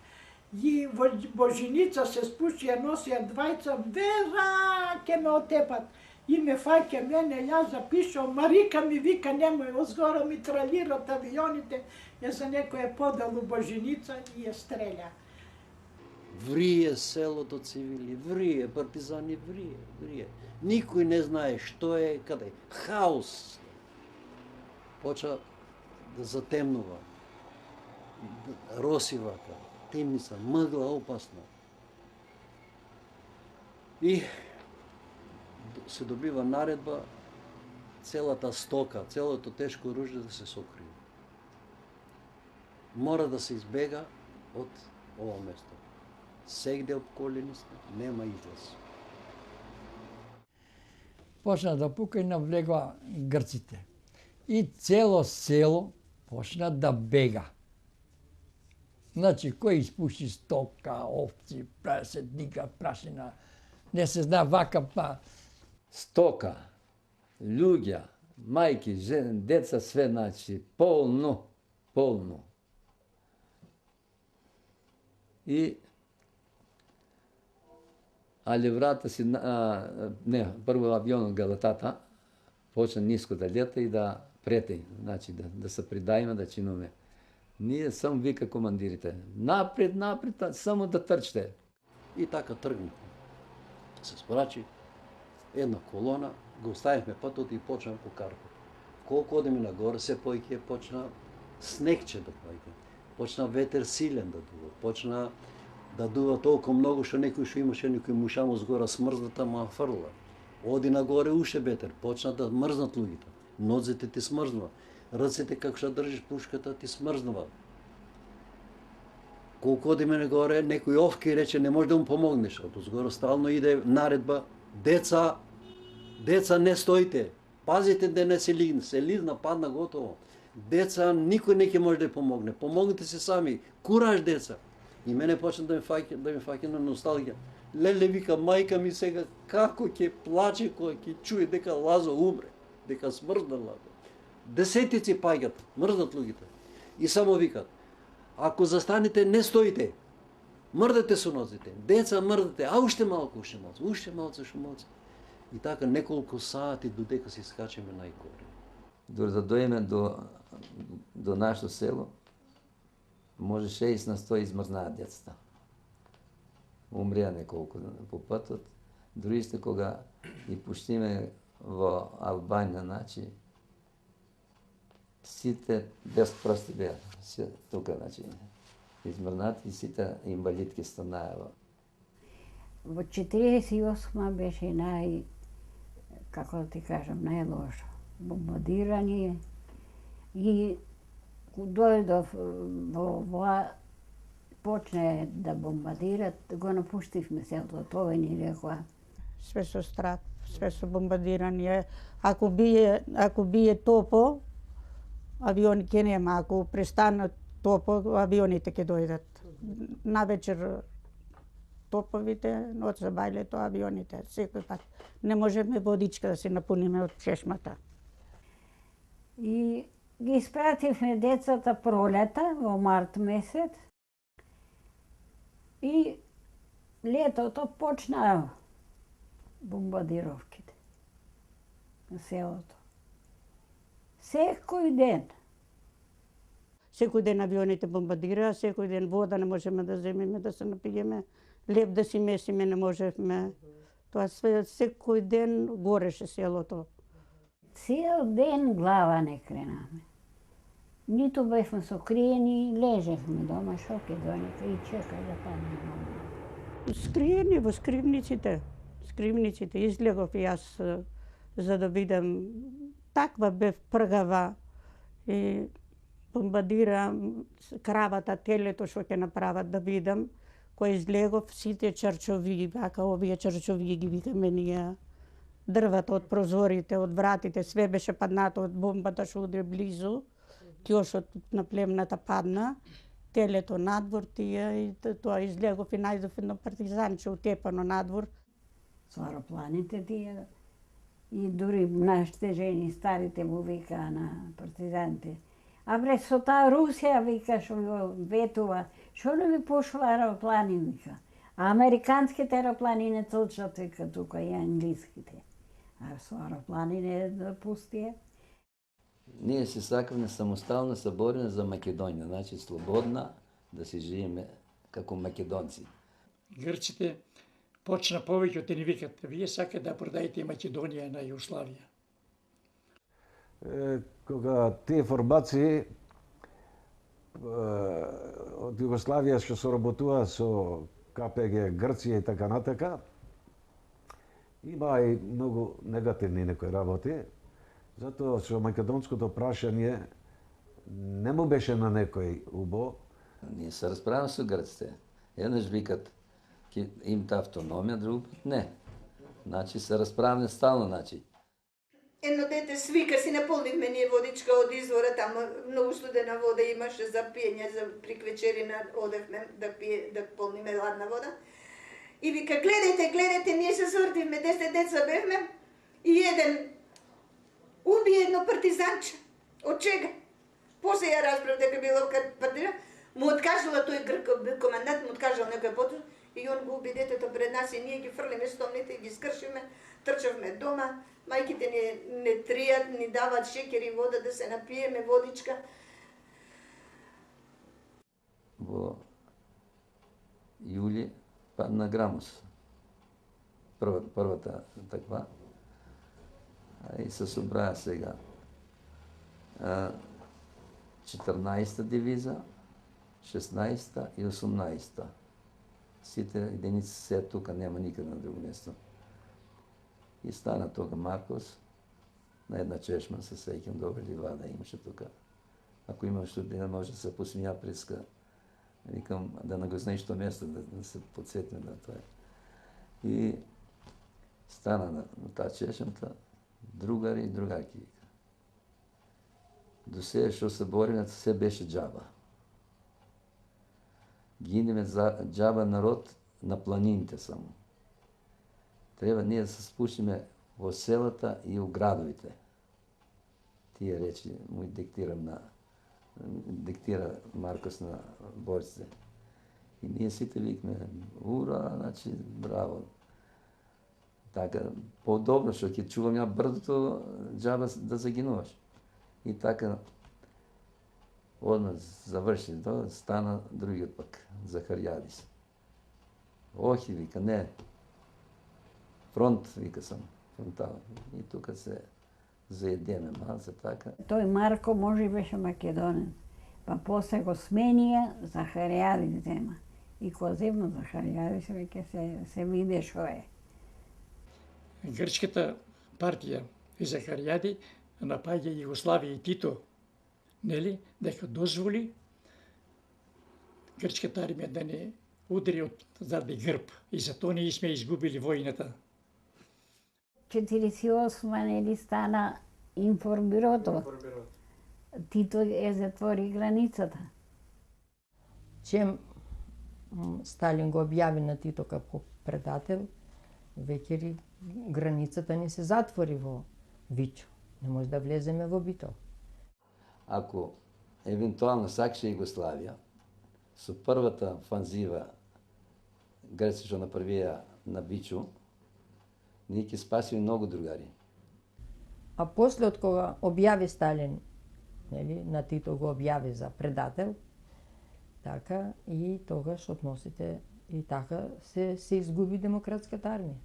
И во женица се спушија, носија двајца, вера, ке ме отепат. И ме фаќа мене, јас запишам, Марика ми вика, немој, озгоро ми тралират авионите, ја за некој подал у Боженица и ја стреља. Врие селото цивили, врие партизани, врие. Никој не знае што е, каде е. Хаос. Поча да затемнува. Росивака, темница, мъгла опасна. И се добива наредба целата стока, целото тешко оружје да се сокрие. Мора да се избега од ова место. Сегде обколени сме, нема излаз. Почна да пука и навлегла грците. И цело село почна да бега. Значи, кој испуши стока, овци, праседника, прашина, не се зна вака па. Стока, луѓа, мајки, жени, деца, све, значи, полно. И али врата си, прво авионот Галатата почна ниско да лета и да прети, значи да се придајме, да чинуме. Ние само вика командирите, напред, само да трчте. И така тргнахме. Се спрачи една колона, го оставихме патот и почнаме по карпо. Колку одеме нагоре, се појќе почна снегче да појќе. Почна ветер силен да дува, почна дува толку многу што некој што имаше некој мушамо згора смрзната, ма фрла. Оди нагоре уште бетер, почна да мрзнат луѓето. Нозете ти смрзнува, ръцете како што држиш пушката ти смрзнува. Колку одиме нагоре, некој овки рече не може да му помогнеш, од згора стално иде наредба, деца не стоите, пазите да не се лигне, се лизна, падна готово. Деца никој не ќе може да помогне, помогнете се сами, кураж деца. И мене почна да ми фаќа на носталгија. Леле, вика, мајка ми сега како ќе плаче кога ќе чуе дека Лазо умре, дека смрзна Лазо. Десетици паѓат, мрзнат луѓето. И само викат, ако застанете, не стоите. Мрдете со нозите. Деца мрдете, а уште малку. И така неколку сати додека се скачеме најгоре. Дори да дојме до нашето село, може 6 на 100 измрзнаа децата. Умрија неколку по патот. Дори исто кога и пуштиме во Албанија, значи, сите без прсти беа. Тука, значи, измрнати и сите инвалидки станаа. Во 48 беше како да ти кажам, најлошо. Бомбардирање и дојдов во почне да бомбардират, го напуштивме селото, тоа ни рекоа. Све со страх, све со бомбардирање. Ако бие топо, авиони ќе нема, ако престанат топо, авионите ќе дојдат. Навечер топовите, ноќ за бајлето, авионите, секој пат. Не можеме водичка да се напуниме од чешмата. И ги испративме децата пролета, во март месец. И летото почнаа бомбардировките на селото. Секој ден. Секој ден авионите бомбардираа, секој ден вода не можеме да земеме, да се напиеме, леп да си месиме не можевме. Тоа све, секој ден гореше селото. Цел ден глава не кренаме. Ниту бевме сокриени, лежевме дома, шо ќе дојдете и чекај да падне. Скриени во скривниците. Скривниците излегов и јас за да видам. Таква бев пргава и бомбардирам кравата, телето што ќе направат да видам. Кој излегов сите чарчови, вака овие чарчови ги викаме ние. Дрвата од прозорите, од вратите, све беше паднато од бомбата што уде близу. Кјошот на племната падна, телето надвор тие и тоа излегов и најдов едно партизанче утепано надвор. Со аеропланите тие и дури нашите жени, старите му викаа на партизаните. А бре, со таа Русија, вика, што го ветува, што не ви пошла аероплани, вика. А американските аероплани не толчат, вика, тука и англиските. А со аероплани не да пустие. Ние се сакавме самостална се бориме за Македонија, значи слободна да се живееме како македонци. Грците почна повеќе да ни викат, вие сакате да продаете Македонија на Југославија. Кога тие формации од Југославија што соработува со КПГ Грција и така натака, има и многу негативни некои работи. Затоа со македонското прашање не му беше на некој убо. Ние се расправаме со грците. Еднаш викат ќе имате автономија, друг пат не. Значи се расправаме стално, значи. Едно дете свика, си наполнивме ние водичка од извора, там многу студена вода имаше за пиење, за приквечерина одевме да полниме ладна вода. И вика, гледайте, ние се сортивме, 10 деца бевме и еден уби едно партизанче. Од чега? После ја разбрав дека било партизан, му откажала тој командант, му откажал некој потоа и он го уби детето пред нас и ние ги фрлиме стомните и ги скршиме, трчавме дома, мајките не тријат, ни дават шекер и вода да се напиеме, водичка. Во јули падна Грамос. Првата таква. И се собраа сега 14-та дивиза, 16-та и 18-та. Сите единици се тука, нема никъде на друго место. И стана тук Маркос, на една чешма със Сейкин добре ливада имаше тук. Ако имаш студена, може да се посмия приска. Викам, да не го знаеш то место, да се подсетне на това. И стана на тази чешмата, другари и другарки. До сега, що се бориме, все беше джаба. Гинеме за джаба народ на планините само. Трябва ние да се спушиме в селата и в градовите. Тия речи му диктира Маркос на борците. И ние сите викме, ура, значи, браво. Така, по-добро, защото чувам я бързото джаба да загинуваш. И така, одна завърши, стана другият пък, Захариадис. Охи, вика, не. Фронт, вика съм, фронтал. И тук се заедеме малце така. Той Марко може беше македонен. Па после го смения, Захариадис взема. И кога взема Захариадис, веќе се виде шо е. Грчката партија и Захариади напаѓа Југославија и Тито, нели, дека дозволи грчката армија да не удари од заради грб. И затоа ние сме изгубили војната. 48 нели стана информбирото. Тито е затвори границата. Чем Сталин го објави на Тито како предател, веќе границата ни се затвори во Вичо. Не може да влеземе во Битол. Ако евентуално сакаше Југославија, со првата фанзива Грци што направија на Бичу, ние ќе спасиме многу другари. А после од кога објави Сталин, нели, на Тито го објави за предател, така и тогаш односите и така се изгуби демократската армија.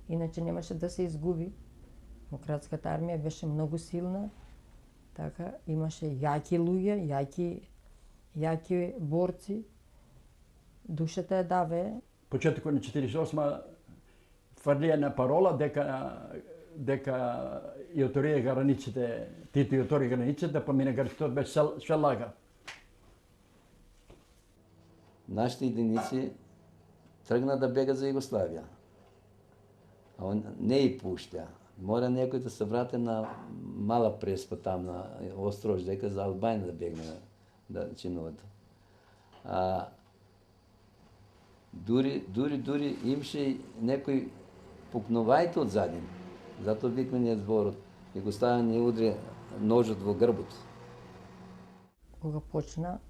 Иначе немаше да се изгуби. Демократската армија беше многу силна, така имаше јаки луѓе, јаки борци. Душата е даве. Почетокот на 48 фрлија на парола дека ја отворија границите, Тито ја отвори границите, да помине границите без шелага. Нашите единици тргна да бегат за Југославија. А он не и пушта. Мора некој да се врати на Мала Преспа, там на Острош, дека за Албања да бегне да чинуват. Дури имаше некој пукнувајте од задин. Затоа викмениот зборот. Југославија ни удри ножот во грбот. Кога почна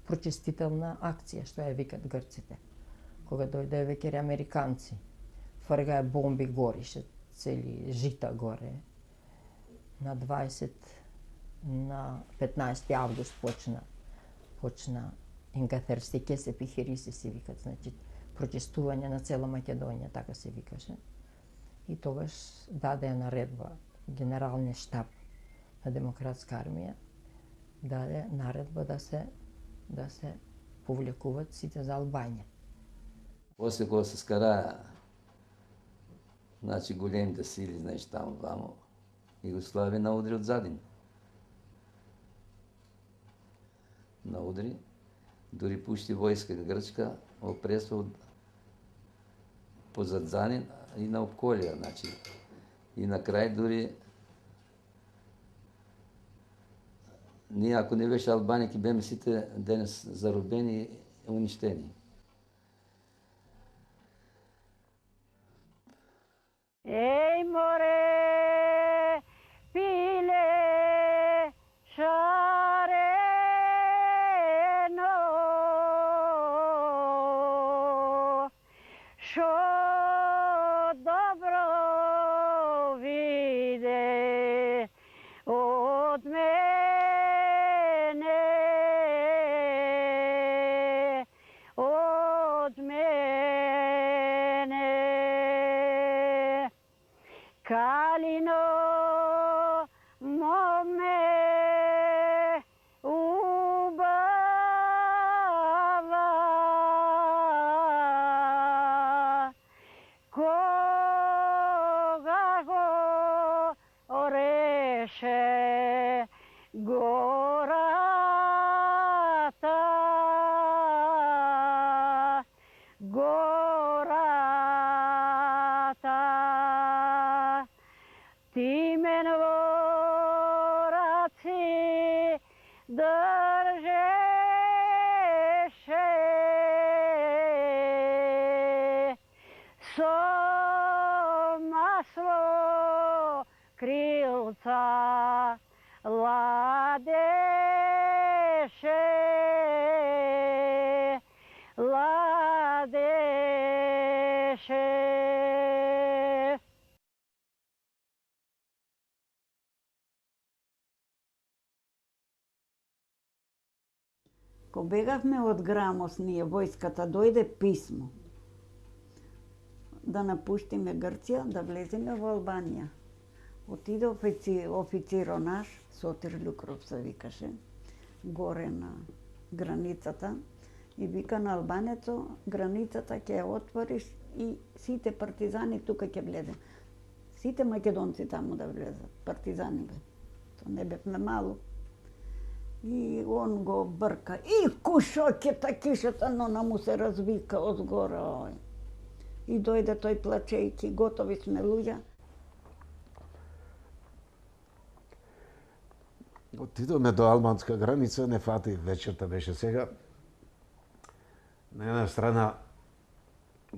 прочистителна акција, што ја викат грците. Кога дојде веќе американци, фргаја бомби горише, цели жита горе. На 15 август почна Инкатерсти ке се пихериси се викат, значи прочистување на цела Македонија, така се викаше. И тогаш даде наредба генералниот штаб на демократска армија, даде наредба да се повлекуваат сите за Албања. После кога се скара, значи големите сили, знаеш, таму вамо, Југославија наудри од задин. Наудри, дури пушти војска грчка, опресва позад Занин и на обколија, значи. И на крај дури ние, ако не беше Албанија, ќе беме сите денес заробени и уништени. Ей море, пиле, шарено, шо добро виде од мене, од мене. Калино моме убава со масло крилца ладеше, ладеше. Ко бегавме од Грамос, ние војската дојде писмо да напуштиме Грција, да влеземе во Албанија. Отиде официро наш, Сотир Люкров се викаше, горе на границата, и вика на албанецо, границата ќе ја отвориш и сите партизани тука ќе влезе. Сите македонци таму да влезат, партизани бе. То не бевме мало. И он го брка. И кушокета кишата, но на му се развика одгоре. Ој. И дојде тој плачејки, готови сме луѓа. Отидоме до албанска граница, не фати, вечерта беше сега. На една страна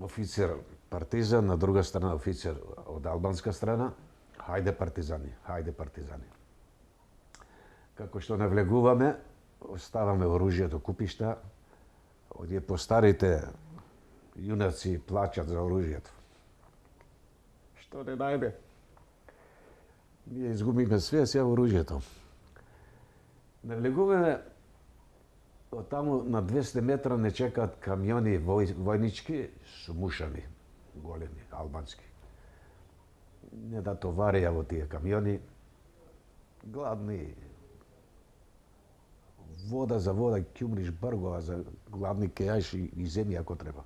офицер партизан, на друга страна офицер од албанска страна. Хајде партизани, хајде партизани. Како што навлегуваме, оставаме оружјето купишта, овие постарите јунаци плачат за оружјето. Што не најде? Ние изгубиме све, сега оружјето. Навлегуваме, од таму на 200 метра не чекаат камиони војнички со мушами, големи, албански. Не да товарија во тие камиони, гладни, вода за вода, ќумриш бргова за гладни кејаш и земја ако треба.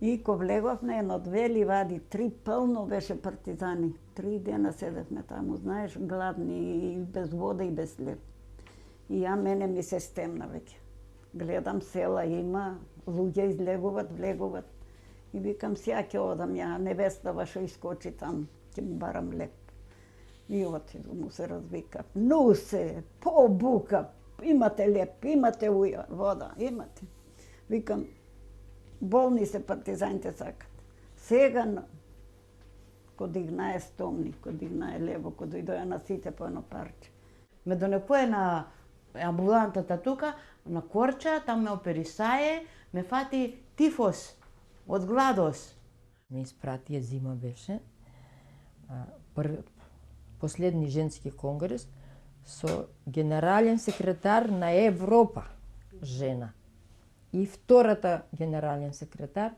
И ко влеговме едно-две ливади, 3 пълно беше партизани. 3 дена седевме таму, знаеш, гладни и без вода и без хлеб. И мене ми се стемна веќе. Гледам села има, луѓе излегуват, влегуват. И викам, сега ќе одам ја, невестава што искочи там, ќе му барам леп. И отиду, му се развика. Ну се, побука, имате леп, имате уја, вода, имате. Викам, болни се партизаните сакат. Сега ко дигнае стомни, ко дигнае лево, ко дојдоја на сите по едно парче. Ме донекое на амбулантата тука, на Корча, там ме оперисае, ме фати тифос, од гладос. Ме испратија зима беше, последни женски конгрес со генерален секретар на Европа, жена. И втората генерален секретар,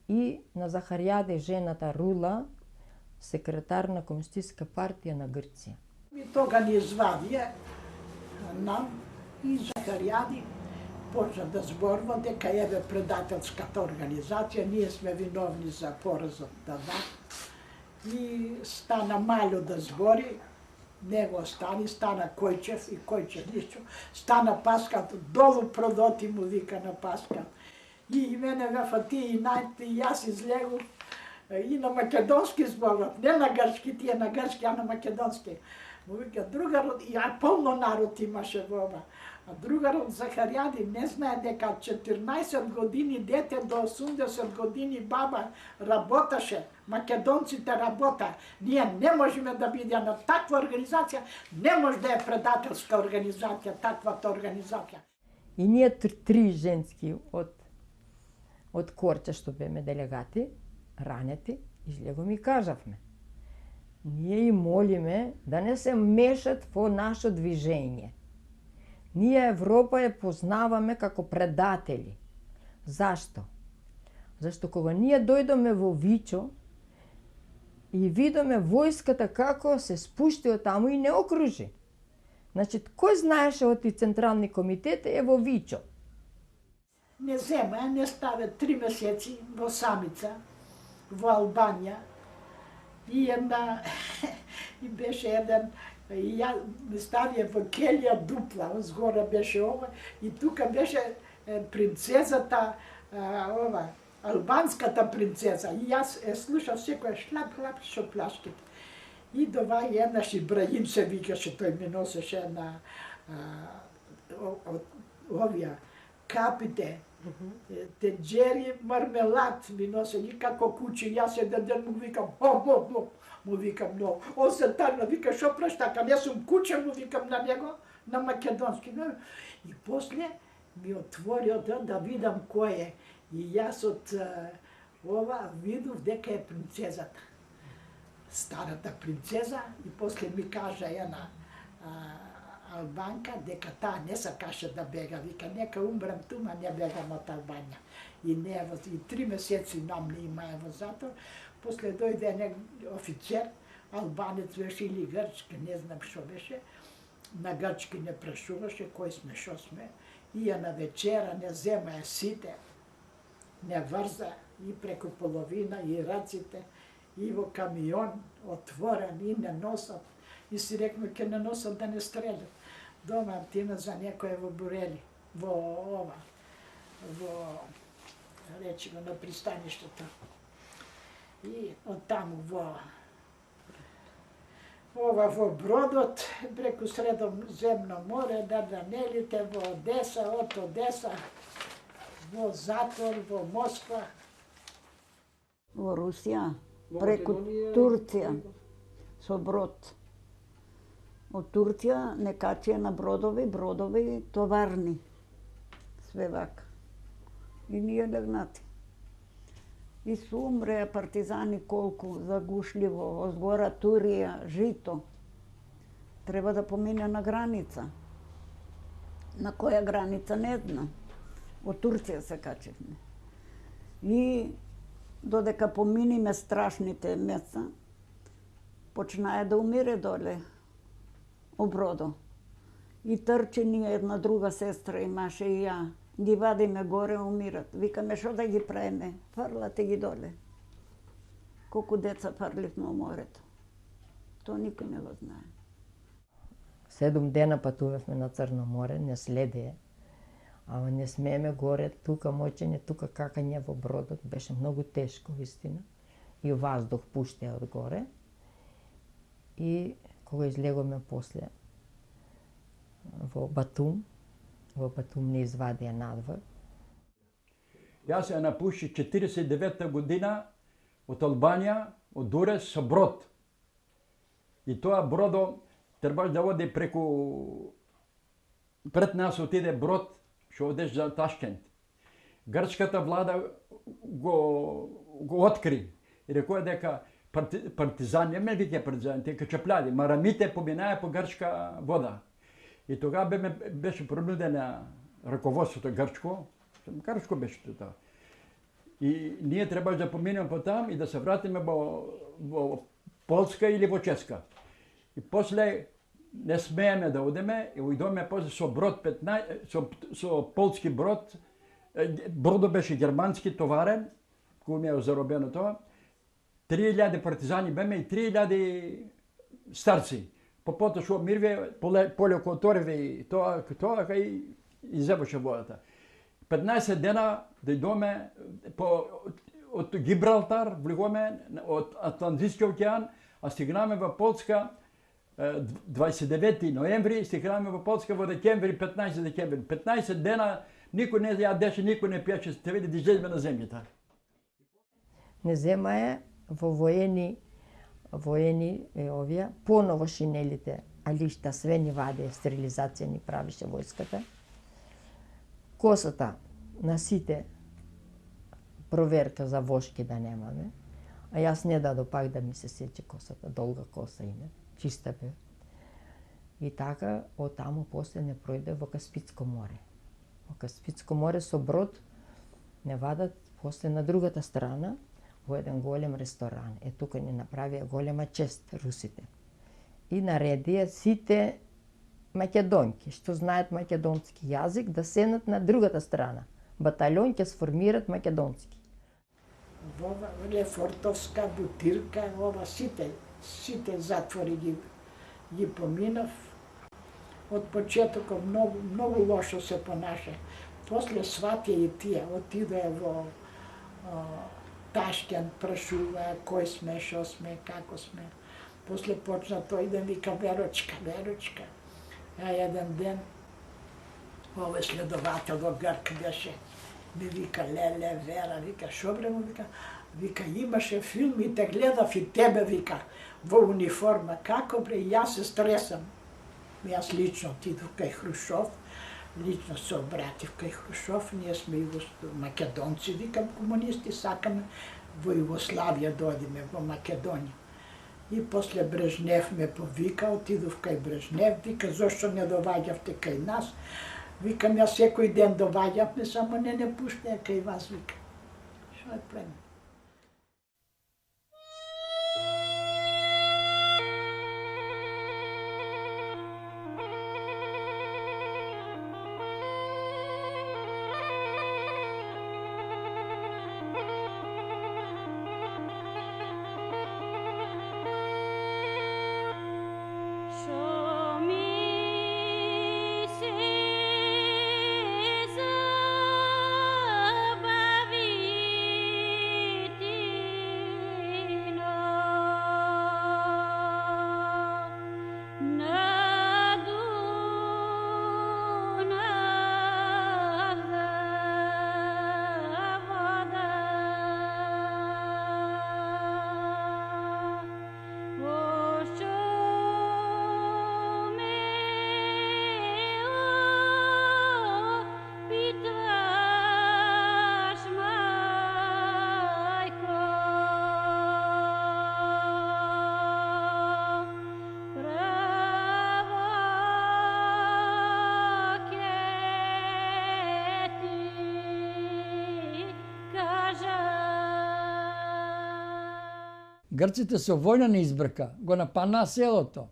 и на Захаријаде жената Рула, секретар на Комунистичка партија на Грција. И тога ни извадија нам и Захаријади почна да зборува дека еве предателската организација, ние сме виновни за поразот на ВАК. И стана Мало да збори, него стана Којчев и Којчев ништо, стана Паскал, долу продоти му вика на Паскал. И мене ме фати и најте, и јас излегу и на македонски зборот, не на грчки, тие на грчки, а на македонски. Му вика, другарот, и полно народ имаше во ова. А другарот Захаријади не знае дека 14 години дете до 80 години баба работеше, македонците работа. Ние не можеме да бидеме на таква организација, не може да е предателска организација, таквата организација. И ние 3 женски од Корча што беме делегати, ранети, излегоме и кажавме. Ние и молиме да не се мешат во наше движење. Ние Европа ја познаваме како предатели. Зашто? Зашто кога ние дојдоме во Вичо и видоме војската како се спушти од таму и не окружи. Значи, кој знаеше од и Централни комитети е во Вичо? Не зема, не ставе 3 месеци во Самица, во Албанија. И една, и беше еден, и ја ставија во келија дупла, згора беше ова, и тука беше принцезата, ова, албанската принцеза. И јас слушав секоја шлап-шлап со плашките. И доваѓа еднаш Ибраим се викаше, тој ми носеше една овија капите, тенџери, мармелад ми носели како кучи. Јас еден ден му викам, му викам, но, он се тарна, вика, шо праштакам, јас сум куче, му викам на него, на македонски. И после ми отвори да видам кој е. И јас од ова видов дека е принцезата. Старата принцеза, и после ми кажа една Албанка дека таа не сакаше да бега, вика нека умрем тума, не бегам од Албанија. И не и 3 месеци нам не имае во затвор. После дојде еден офицер, албанец беше или грчки, не знам што беше. На грчки не прашуваше кој сме, што сме. И на вечера не земае сите, не врза и преку половина и раците, и во камион отворен и не носат. И си рекме ке не носат да не стрелят. Дома тина за некој во Бурели, во речи го на пристаништето. И оттаму во бродот, преку Средоземно море, Дарданелите, во Одеса, од Одеса, во затвор, во Москва. Во Русија, преку Турција, со брод. Од Турција не качија на бродови товарни. Све вака. И ние легнати. И су умреа партизани колку загушливо, озгора Турија, жито. Треба да помине на граница. На која граница не знам. Од Турција се качевме. И додека поминиме страшните месеца, почнае да умире доле обродо. И трчи ние една друга сестра имаше и ја. Ги вадиме горе, умират. Викаме, шо да ги правиме? Фрлате ги доле. Колку деца фрливме во морето. То никој не го знае. 7 дена патувавме на Црно море, не следеje. Ама не смееме горе, тука моќење, тука какање во бродот. Беше многу тешко, вистина. И ваздух пуштеа од горе. И кога излегоме после во Батум не извадија надвор. Јас ја напуши 49-та година од Албанија, од Дурес со брод. И тоа бродо требаш да оди преку... Пред нас отиде брод, што одеш за Ташкент. Грчката влада го откри и рекоа дека партизани, не ме вика партизани, дека чапляли, марамите поминаа по грчка вода. И тога беше принудена раководството грчко беше тоа. И ние требаше да поминеме по там и да се вратиме во Полска или во Ческа. И после не смееме да одеме и уидоме после со брод 15, со полски брод. Бродо беше германски товарен, кој ми е заробено тоа. 3000 партизани беме и 3000 старци. По потоа мирве, поле около Тореве и тоа кај изебаше водата. 15 дена дојдоме од Гибралтар, влегоме од Атлантички океан, а стигнаме во Полска 29 ноември, стигнаме во Полска во декември, 15 декември. 15 дена никој не јадеше, никој не пиеше, сте види да излеземе на земјата. Не земае во воени овие, поново шинелите, алишта, све ни ваде, стерилизација ни правише војската. Косата на сите проверка за вошки да немаме, а јас не дадо пак да ми се сече косата, долга коса име, чиста бе. И така, од таму после не пројде во Каспицко море. Во Каспицко море со брод не вадат после на другата страна, во еден голем ресторан. Тука ни направија голема чест русите. И наредија сите македонки, што знаат македонски јазик, да седнат на другата страна. Батальон ќе сформират македонски. Ова Лефортовска, Бутирка, ова сите затвори ги поминав. Од почетокот многу лошо се понаша. После свати и тие, отидоа во Ташкент, прашуваа кој сме, шо сме, како сме. После почна тој да вика Верочка. А еден ден Овој следовател во Грк беше. Ми вика, леле, Вера, вика, шо бре му вика, имаше филм и те гледав и тебе, вика, во униформа. Како бре, јас се стресам. Јас лично отидов кај Хрушов, лично се обратив кај Хрушов, ние сме македонци, викам, комунисти, сакаме во Југославија дојдеме, во Македонија. И после Брежнев ме повика, отидов кај Брежнев, вика, зошто не доваѓавте кај нас? Викам, јас секој ден доваѓавме, само не пуштеа кај вас, вика. Шо е племе? Грците со војна не избрка, го нападнаа селото.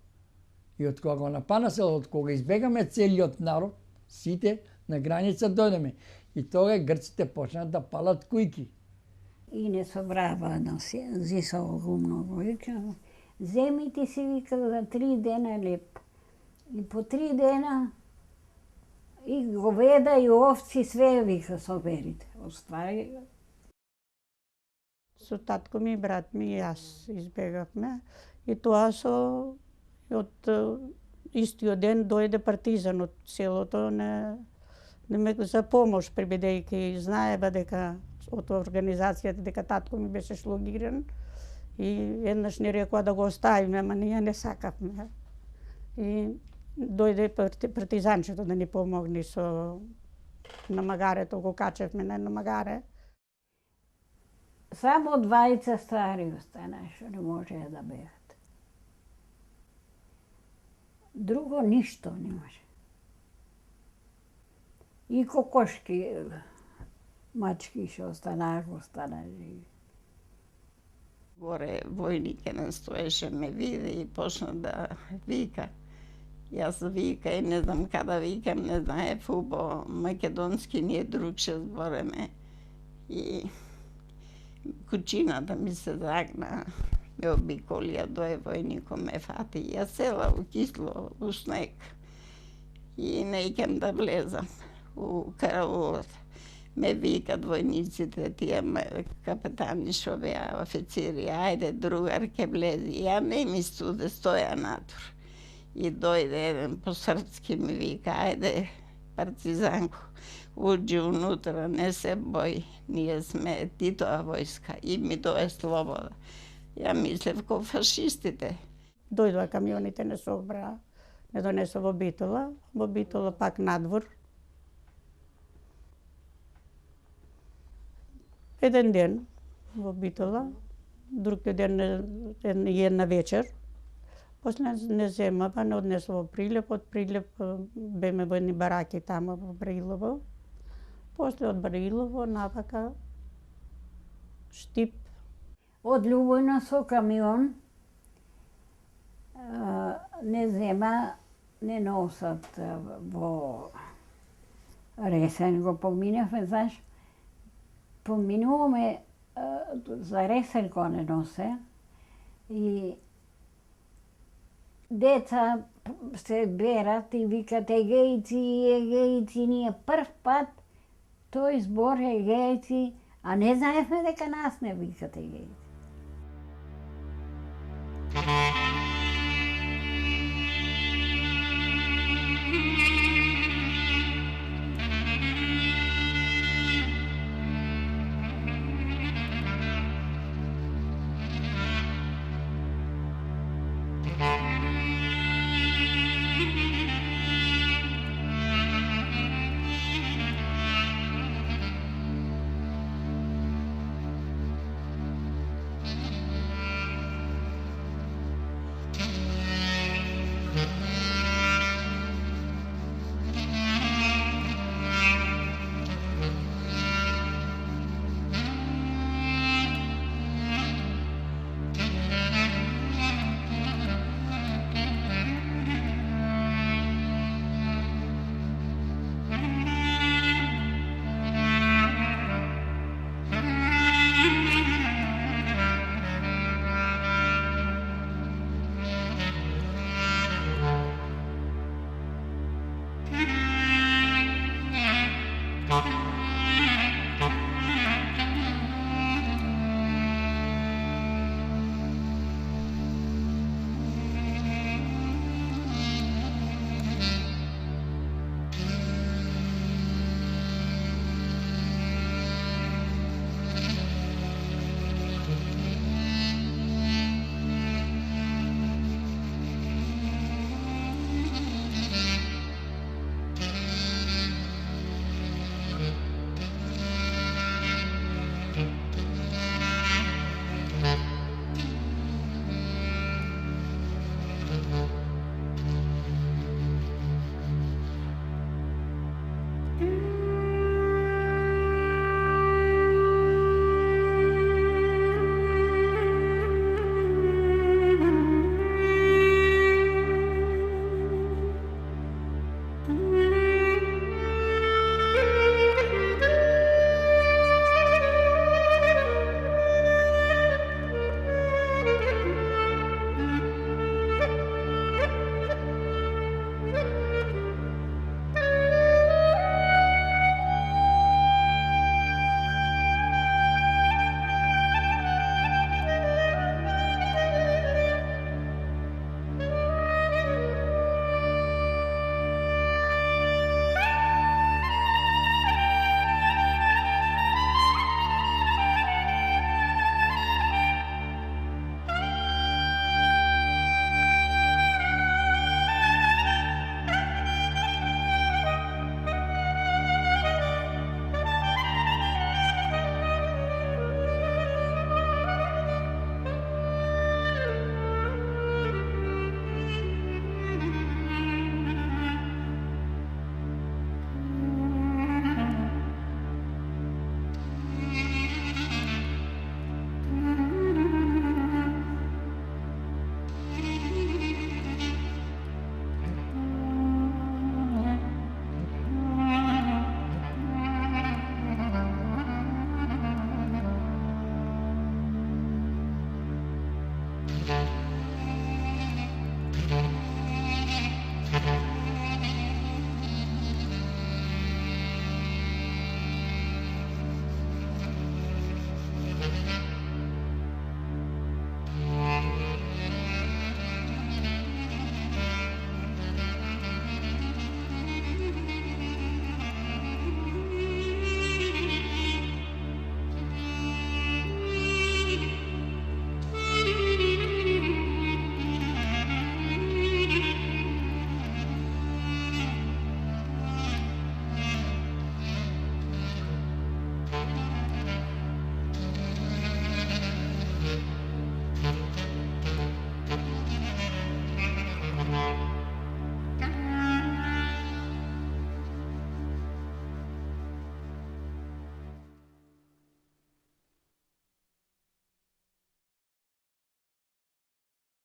И од кога го нападна селото, од кога избегаме целиот народ, сите на граница дојдеме. И тога грците почнаа да палат кујки. И не собрава на зисало го многу. Вика, земите си, вика, за 3 дена леп. И по 3 дена и говеда и овци, све, вика, соберите. Оствари. Со татко ми, брат ми и јас избегавме. И тоа со од истиот ден дојде партизан од селото не ме за помош, бидејќи знаева дека од организацијата дека татко ми беше шлогиран и еднаш ни рекоа да го оставиме, ама ние не сакавме. И дојде партизанчето да ни помогне со намагарето, го качевме на намагаре. Само 20 стари остана, што не можеа да бегат. Друго ништо немаше. И кокошки, мачки што останаа живи. Горе војник не стоеше, ме види и почна да вика. Јас вика и не знам када викам, не знаев убаво македонски, ние другше збореме. И кучината ми се загна, ме обиколија, дое војникот ме фати. Јас села у кисло, у снег. И не икам да влезам у караулот. Ме викат војниците, тие капетани шо беа официри, ајде другар ке влези. Ја не ми студе, стоја натур. И дојде еден по-српски ми вика, ајде партизанко, уđi унутра, не се бој, ние сме Титова војска и ми дое слобода. Ја мислев ко фашистите. Дојдоа камионите, не собраа, не донесо во Битола пак надвор. Еден ден во Битола, друг ден една вечер. После не зема, па не однесо во Прилеп, од Прилеп беме во едни бараки тамо во Брилово. После од Брилово напака Штип. Од Љубојна со камион не зема, не носат во Ресен, го поминавме, знаеш, поминуваме за Ресен го не носе и деца се берат и викат егејци, ние прв пат тој збор егејци, а не знаевме дека нас не викат егејци.